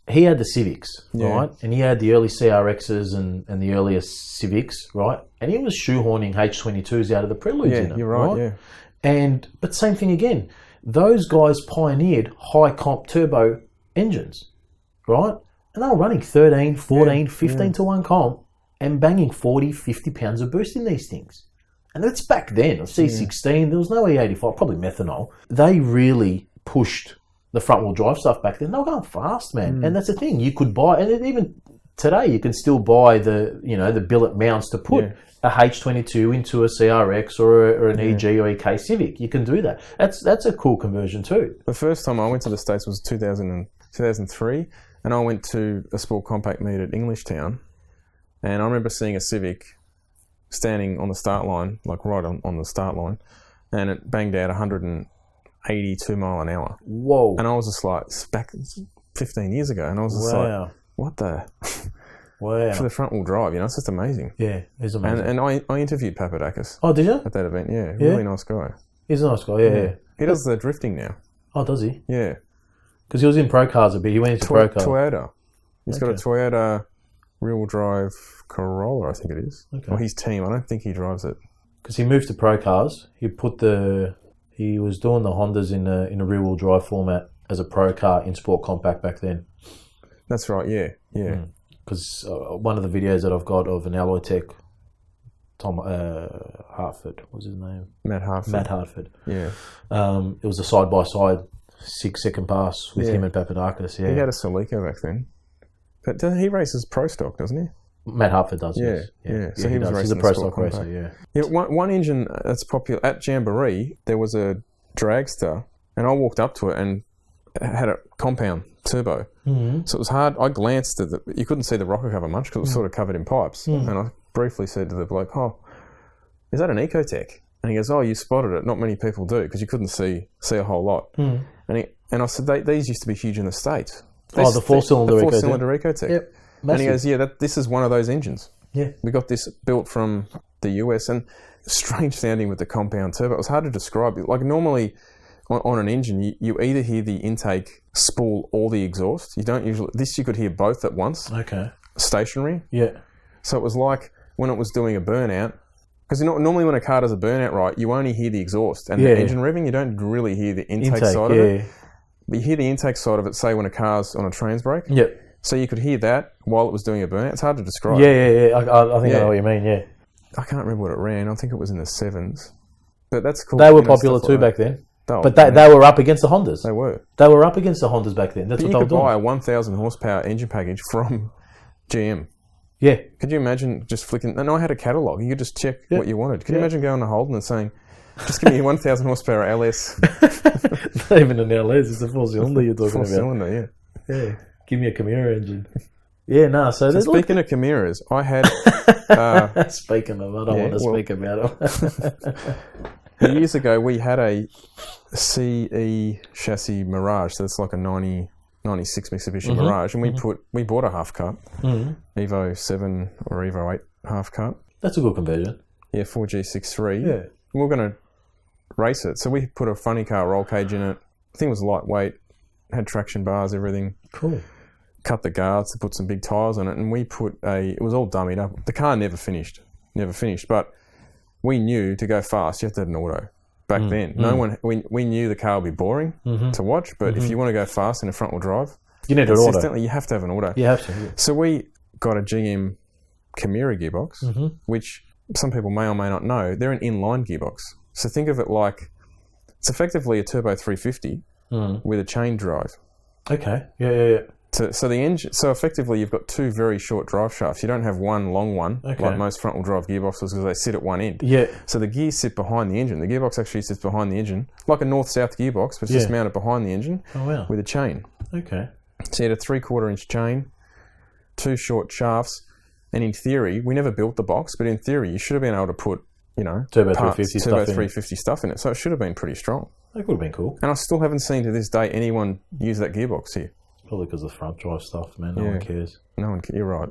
the Civics, right? And he had the early CRXs and the earlier Civics, right? And he was shoehorning H22s out of the Preludes in them, you're right? Yeah. But same thing again. Those guys pioneered high-comp turbo engines, right? And they were running 13, 14, 15 to 1 comp and banging 40, 50 pounds of boost in these things. And that's back then, C16, there was no E85, probably methanol. They really pushed the front-wheel drive stuff back then. They were going fast, man. And that's the thing. You could buy, and even today, you can still buy the billet mounts to put a H22 into a CRX or an EG or EK Civic. You can do that. That's a cool conversion too. The first time I went to the States was 2003, and I went to a sport compact meet at Englishtown, and I remember seeing a Civic standing on the start line, like right on the start line, and it banged out 182 mile an hour. Whoa. And I was just like, back 15 years ago, and I was just like, what the... Wow. For the front wheel drive, you know, it's just amazing. Yeah, it's amazing. And I interviewed Papadakis. Oh, did you? At that event, really nice guy. He's a nice guy, yeah. He does the drifting now. Oh, does he? Yeah. Because he was in pro cars a bit. He went into pro cars. Toyota. He's got a Toyota rear-wheel drive Corolla, I think it is. Okay. Or his team. I don't think he drives it. Because he moved to pro cars. He was doing the Hondas in a rear-wheel drive format as a pro car in sport compact back then. That's right, yeah. Because one of the videos that I've got of an Alloy Tech, Tom Hartford, what was his name? Matt Hartford. Yeah. It was a side-by-side 6-second pass with him and Papadakis, He had a Celica back then. But he races pro stock, doesn't he? Matt Hartford does, yeah. So he was racing. He's a pro stock racer, yeah. One engine that's popular, at Jamboree, there was a dragster, and I walked up to it and it had a compound turbo. Mm-hmm. So it was hard. I glanced at it. You couldn't see the rocker cover much because it was sort of covered in pipes. Mm-hmm. And I briefly said to the bloke, is that an Ecotec? And he goes, you spotted it. Not many people do because you couldn't see a whole lot. Mm-hmm. And I said, these used to be huge in the States. The four-cylinder Ecotec. Four-cylinder Ecotec. Yep. And he goes, this is one of those engines. Yeah. We got this built from the US, and strange sounding with the compound turbo. It was hard to describe. Like normally on an engine, you either hear the intake spool or the exhaust. You don't usually... This you could hear both at once. Okay. Stationary. Yeah. So it was like when it was doing a burnout, because normally when a car does a burnout, right, you only hear the exhaust and the engine revving. You don't really hear the intake side of it. But you hear the intake side of it, say when a car's on a trans brake. Yep. So you could hear that while it was doing a burnout. It's hard to describe. Yeah. I think I know what you mean. Yeah. I can't remember what it ran. I think it was in the 7s. But that's cool. They were popular too back then. But they were up against the Hondas. They were. They were up against the Hondas back then. That's what they were doing. You could buy a 1,000 horsepower engine package from GM. Yeah. Could you imagine just flicking... And I had a catalogue. You could just check what you wanted. Could you imagine going to Holden and saying, just give me a 1,000 horsepower LS? Not even an LS. It's a four-cylinder you're talking about. Four-cylinder, yeah. Give me a Camry engine. Yeah, no. So speaking of Camiras, I had... Speaking of, I don't want to speak about them. Years ago, we had a CE chassis Mirage. So it's like a 96 Mitsubishi Mirage, and we bought a half cut, Evo 7 or Evo 8 half cut. That's a good conversion. Yeah, 4G63. Yeah. And we were going to race it, so we put a funny car roll cage in it. The thing was lightweight, had traction bars, everything. Cool. Cut the guards to put some big tyres on it, and we put it was all dummied up. The car never finished, but we knew to go fast, you have to have an auto. Back then, we knew the car would be boring to watch, but if you want to go fast in a front-wheel drive, you need an auto. You have to have an auto. You have to. Yeah. So we got a GM Camry gearbox, which some people may or may not know. They're an inline gearbox. So think of it like it's effectively a turbo 350 with a chain drive. Okay. Yeah. So the engine. So effectively, you've got two very short drive shafts. You don't have one long one like most front-wheel drive gearboxes because they sit at one end. Yeah. So the gears sit behind the engine. The gearbox actually sits behind the engine, like a north-south gearbox, but it's just mounted behind the engine with a chain. Okay. So you had a 3/4-inch chain, two short shafts, and in theory, we never built the box, but in theory, you should have been able to put, Turbo 350 stuff in it. So it should have been pretty strong. That would have been cool. And I still haven't seen to this day anyone use that gearbox here. Probably because of the front drive stuff, man. No one cares. No one cares. You're right.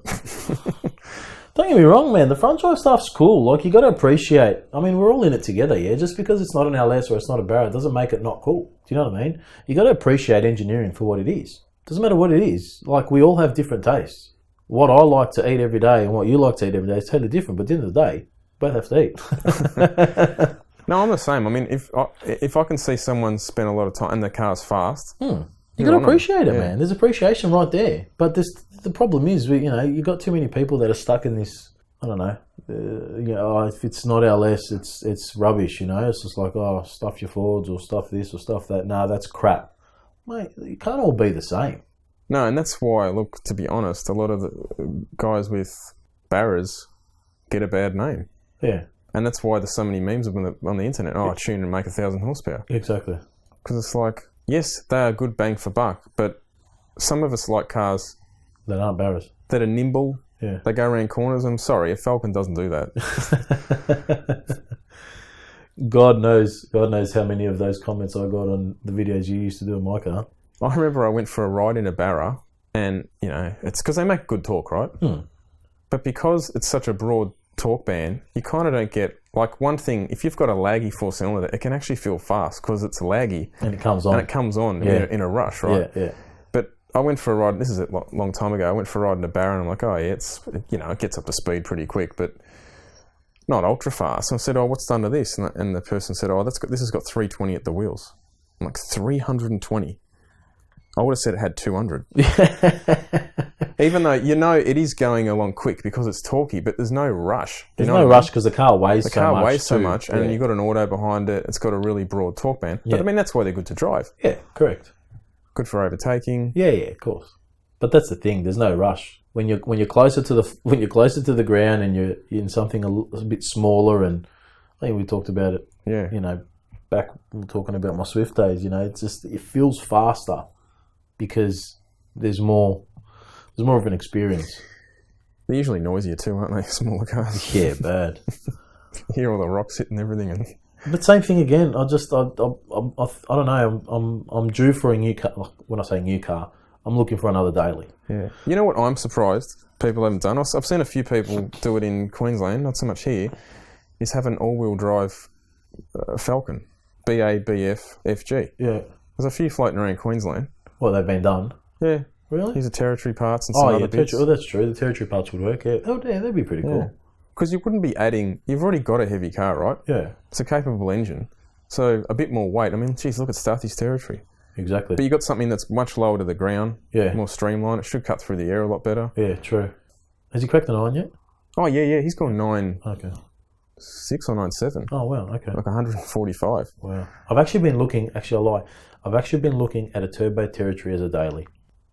Don't get me wrong, man. The front drive stuff's cool. Like, you got to appreciate... I mean, we're all in it together, yeah? Just because it's not an LS or it's not a Barra doesn't make it not cool. Do you know what I mean? You got to appreciate engineering for what it is. Doesn't matter what it is. Like, we all have different tastes. What I like to eat every day and what you like to eat every day is totally different. But at the end of the day, both have to eat. No, I'm the same. I mean, if I can see someone spend a lot of time and the car's fast... You got to appreciate it, man. There's appreciation right there. But the problem is, you got too many people that are stuck in this. I don't know. If it's not LS, it's rubbish. It's just like, stuff your Fords or stuff this or stuff that. No, that's crap, mate. You can't all be the same. No, and that's why, look, to be honest, a lot of the guys with Barras get a bad name. Yeah, and that's why there's so many memes on the internet. Tune and make 1,000 horsepower. Exactly. Because it's like. Yes, they are good bang for buck, but some of us like cars that aren't Barras, that are nimble. Yeah, they go around corners. I'm sorry, a Falcon doesn't do that. God knows how many of those comments I got on the videos you used to do in my car. I remember I went for a ride in a Barra, and it's because they make good torque, right? But because it's such a broad torque band, you kind of don't get. Like one thing, if you've got a laggy four-cylinder, it can actually feel fast because it's laggy. And it comes on. In a rush, right? Yeah. But I went for a ride, this is a long time ago, I went for a ride in a Barra and I'm like, it gets up to speed pretty quick, but not ultra fast. So I said, what's done to this? And the person said, this has got 320 at the wheels. I'm like, 320? I would have said it had 200. Even though, it is going along quick because it's torquey, but there's no rush. There's no rush because the car weighs so much. The car weighs so much, and you've got an auto behind it. It's got a really broad torque band. But I mean, that's why they're good to drive. Yeah, correct. Good for overtaking. Yeah, of course. But that's the thing. There's no rush when you're closer to the ground and you're in something a bit smaller. And I think we talked about it. Yeah. Back we were talking about my Swift days. It's just it feels faster because there's more of an experience. They're usually noisier too, aren't they? Smaller cars. Yeah, bad. You hear all the rocks hitting everything. But same thing again. I don't know. I'm due for a new car. When I say new car, I'm looking for another daily. Yeah. You know what I'm surprised people haven't done? I've seen a few people do it in Queensland, not so much here, is have an all-wheel drive Falcon. BA, BF, FG. Yeah. There's a few floating around Queensland. Well, they've been done. Yeah. Really? Use the territory parts and some other bits. Oh, that's true. The territory parts would work, yeah. Oh, yeah, that'd be pretty cool. Because you wouldn't be adding... You've already got a heavy car, right? Yeah. It's a capable engine. So a bit more weight. I mean, geez, look at Starthy's territory. Exactly. But you got something that's much lower to the ground. Yeah. More streamlined. It should cut through the air a lot better. Yeah, true. Has he cracked the 9 yet? Oh, yeah. He's gone 9... Okay. 6 or 9.7. Oh, wow, okay. Like 145. Wow. I've actually been looking... Actually, I lie. I've actually been looking at a turbo territory as a daily.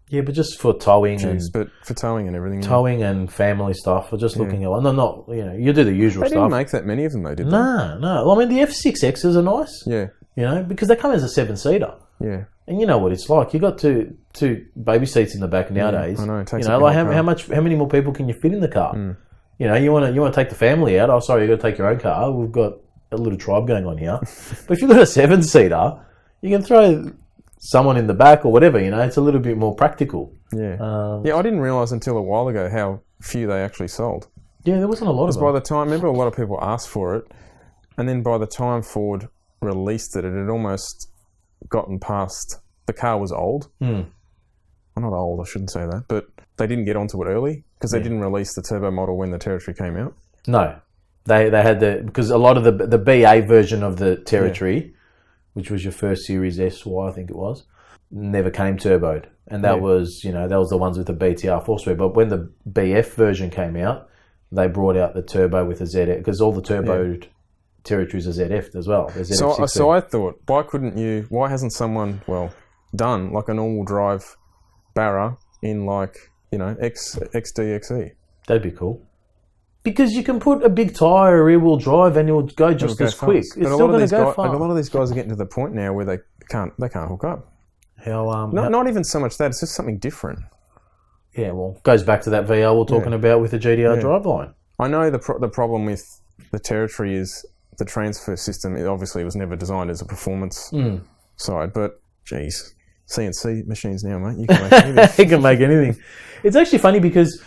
Yeah, but just for towing But for towing and everything. Towing and family stuff. We're just looking at... No, not... You know, you do the usual they stuff. They didn't make that many of them, though, did they? No. I mean, the F6Xs are nice. Yeah. You know, because they come as a 7-seater. Yeah. And you know what it's like. You got two baby seats in the back nowadays. I know. It takes you know, like how many more people can you fit in the car? Mm. You know, you want to take the family out. Oh, sorry, you got to take your own car. We've got a little tribe going on here. But if you've got a 7-seater, you can throw someone in the back or whatever. You know, it's a little bit more practical. Yeah. I didn't realise until a while ago how few they actually sold. Yeah, there wasn't a lot of them. By the time, remember, a lot of people asked for it, and then by the time Ford released it, it had almost gotten past. The car was old. Mm. Well, not old, I shouldn't say that, but they didn't get onto it early because they didn't release the turbo model when the Territory came out. No, they had because a lot of the BA version of the Territory, which was your first Series SY, I think it was, never came turboed, and that was the ones with the BTR 4-speed. But when the BF version came out, they brought out the turbo with a ZF because all the turboed Territories are ZF as well. So I thought, why hasn't someone done like an all-wheel drive Barra in XDXE? That'd be cool. Because you can put a big tyre, a rear-wheel drive, and it'll go just as quick. It's still going to go fast. A lot of these guys are getting to the point now where they can't hook up. How not even so much that, it's just something different. Yeah, well, goes back to that VR we're talking about with the GDR driveline. I know the problem with the Territory is the transfer system. It obviously was never designed as a performance side, but geez, CNC machines now, mate. You can make anything. You can make anything. It's actually funny because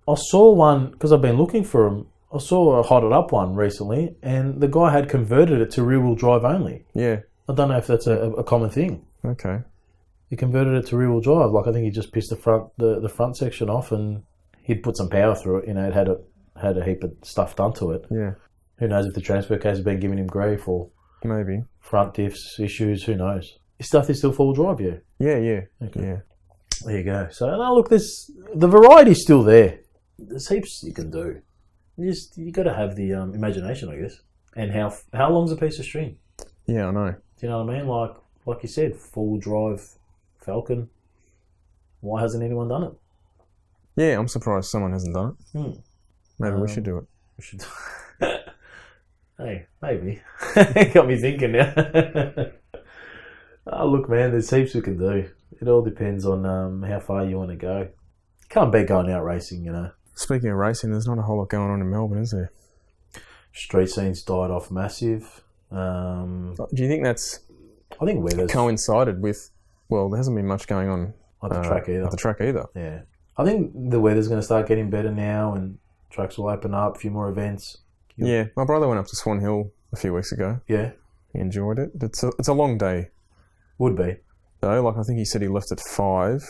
I saw one, because I've been looking for them, I saw a hotted up one recently, and the guy had converted it to rear-wheel drive only. Yeah. I don't know if that's a common thing. Okay. He converted it to rear-wheel drive. Like, I think he just pissed the front section off, and he'd put some power through it. You know, it had a heap of stuff done to it. Yeah. Who knows if the transfer case has been giving him grief or maybe front diffs issues. Who knows? His stuff is still full drive, yeah. Yeah. Okay. Yeah. There you go. So now look, the variety's still there. There's heaps you can do. You got to have the imagination, I guess. And how long's a piece of string? Yeah, I know. Do you know what I mean? Like you said, full drive Falcon. Why hasn't anyone done it? Yeah, I'm surprised someone hasn't done it. Maybe we should do it. We should. Hey, maybe. Got me thinking now. Oh, look, man, there's heaps we can do. It all depends on how far you want to go. Can't be going out racing, you know. Speaking of racing, there's not a whole lot going on in Melbourne, is there? Street scene's died off massive. Do you think that's... I think weather's... coincided with... Well, there hasn't been much going on... At the track either. Yeah. I think the weather's going to start getting better now and tracks will open up, a few more events. Yeah, my brother went up to Swan Hill a few weeks ago. Yeah. He enjoyed it. It's a long day. Would be. Though, I think he said he left at 5.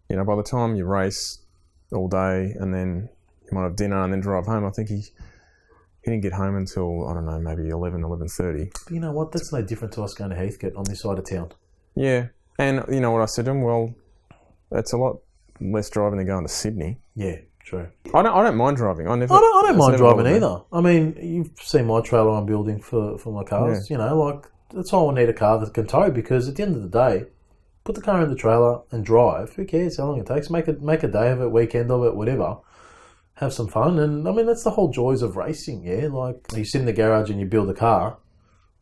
You know, by the time you race all day and then you might have dinner and then drive home, I think he didn't get home until, I don't know, maybe 11:30. But you know what? That's no different to us going to Heathcote on this side of town. Yeah. And you know what I said to him? Well, that's a lot less driving than going to Sydney. Yeah, true. I don't mind driving. I don't mind driving either. I mean, you've seen my trailer I'm building for my cars. Yeah. You know, that's why I need a car that can tow, because at the end of the day, put the car in the trailer and drive. Who cares how long it takes? Make a day of it, weekend of it, whatever. Have some fun. And I mean, that's the whole joys of racing, yeah? Like, you sit in the garage and you build a car,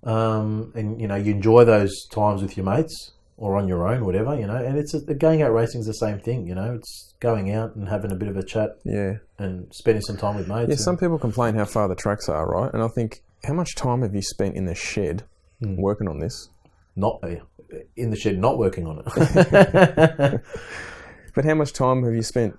and, you know, you enjoy those times with your mates or on your own, whatever, you know. And going out racing is the same thing, you know. It's going out and having a bit of a chat. Yeah. And spending some time with mates. Yeah, some people complain how far the tracks are, right? And I think, how much time have you spent in the shed working on this? Not in the shed, not working on it. But how much time have you spent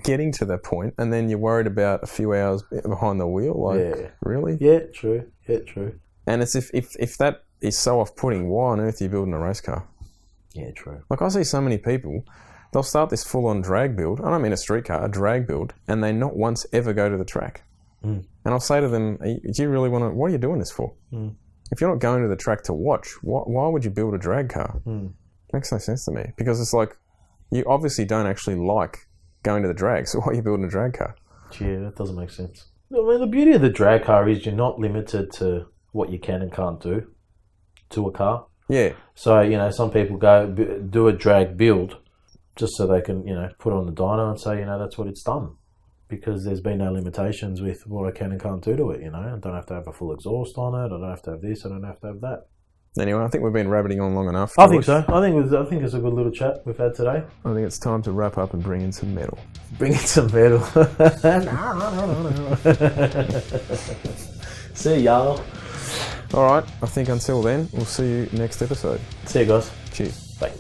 getting to that point, and then you're worried about a few hours behind the wheel? Like, really? Yeah, true. Yeah, true. And it's if that is so off-putting, why on earth are you building a race car? Yeah, true. Like, I see so many people, they'll start this full-on drag build. I don't mean a street car, a drag build, and they not once ever go to the track. And I'll say to them, do you really want to, what are you doing this for? If you're not going to the track to watch, why would you build a drag car? Makes no sense to me. Because it's like, you obviously don't actually like going to the drag, so why are you building a drag car? Yeah, that doesn't make sense. I mean, the beauty of the drag car is you're not limited to what you can and can't do to a car. Yeah. So, you know, some people go do a drag build just so they can, you know, put on the dyno and say, you know, that's what it's done. Because there's been no limitations with what I can and can't do to it, you know. I don't have to have a full exhaust on it. I don't have to have this. I don't have to have that. Anyway, I think we've been rabbiting on long enough. I think so. I think it's a good little chat we've had today. I think it's time to wrap up and bring in some metal. Bring in some metal. See y'all. All right. I think until then, we'll see you next episode. See you guys. Cheers. Bye.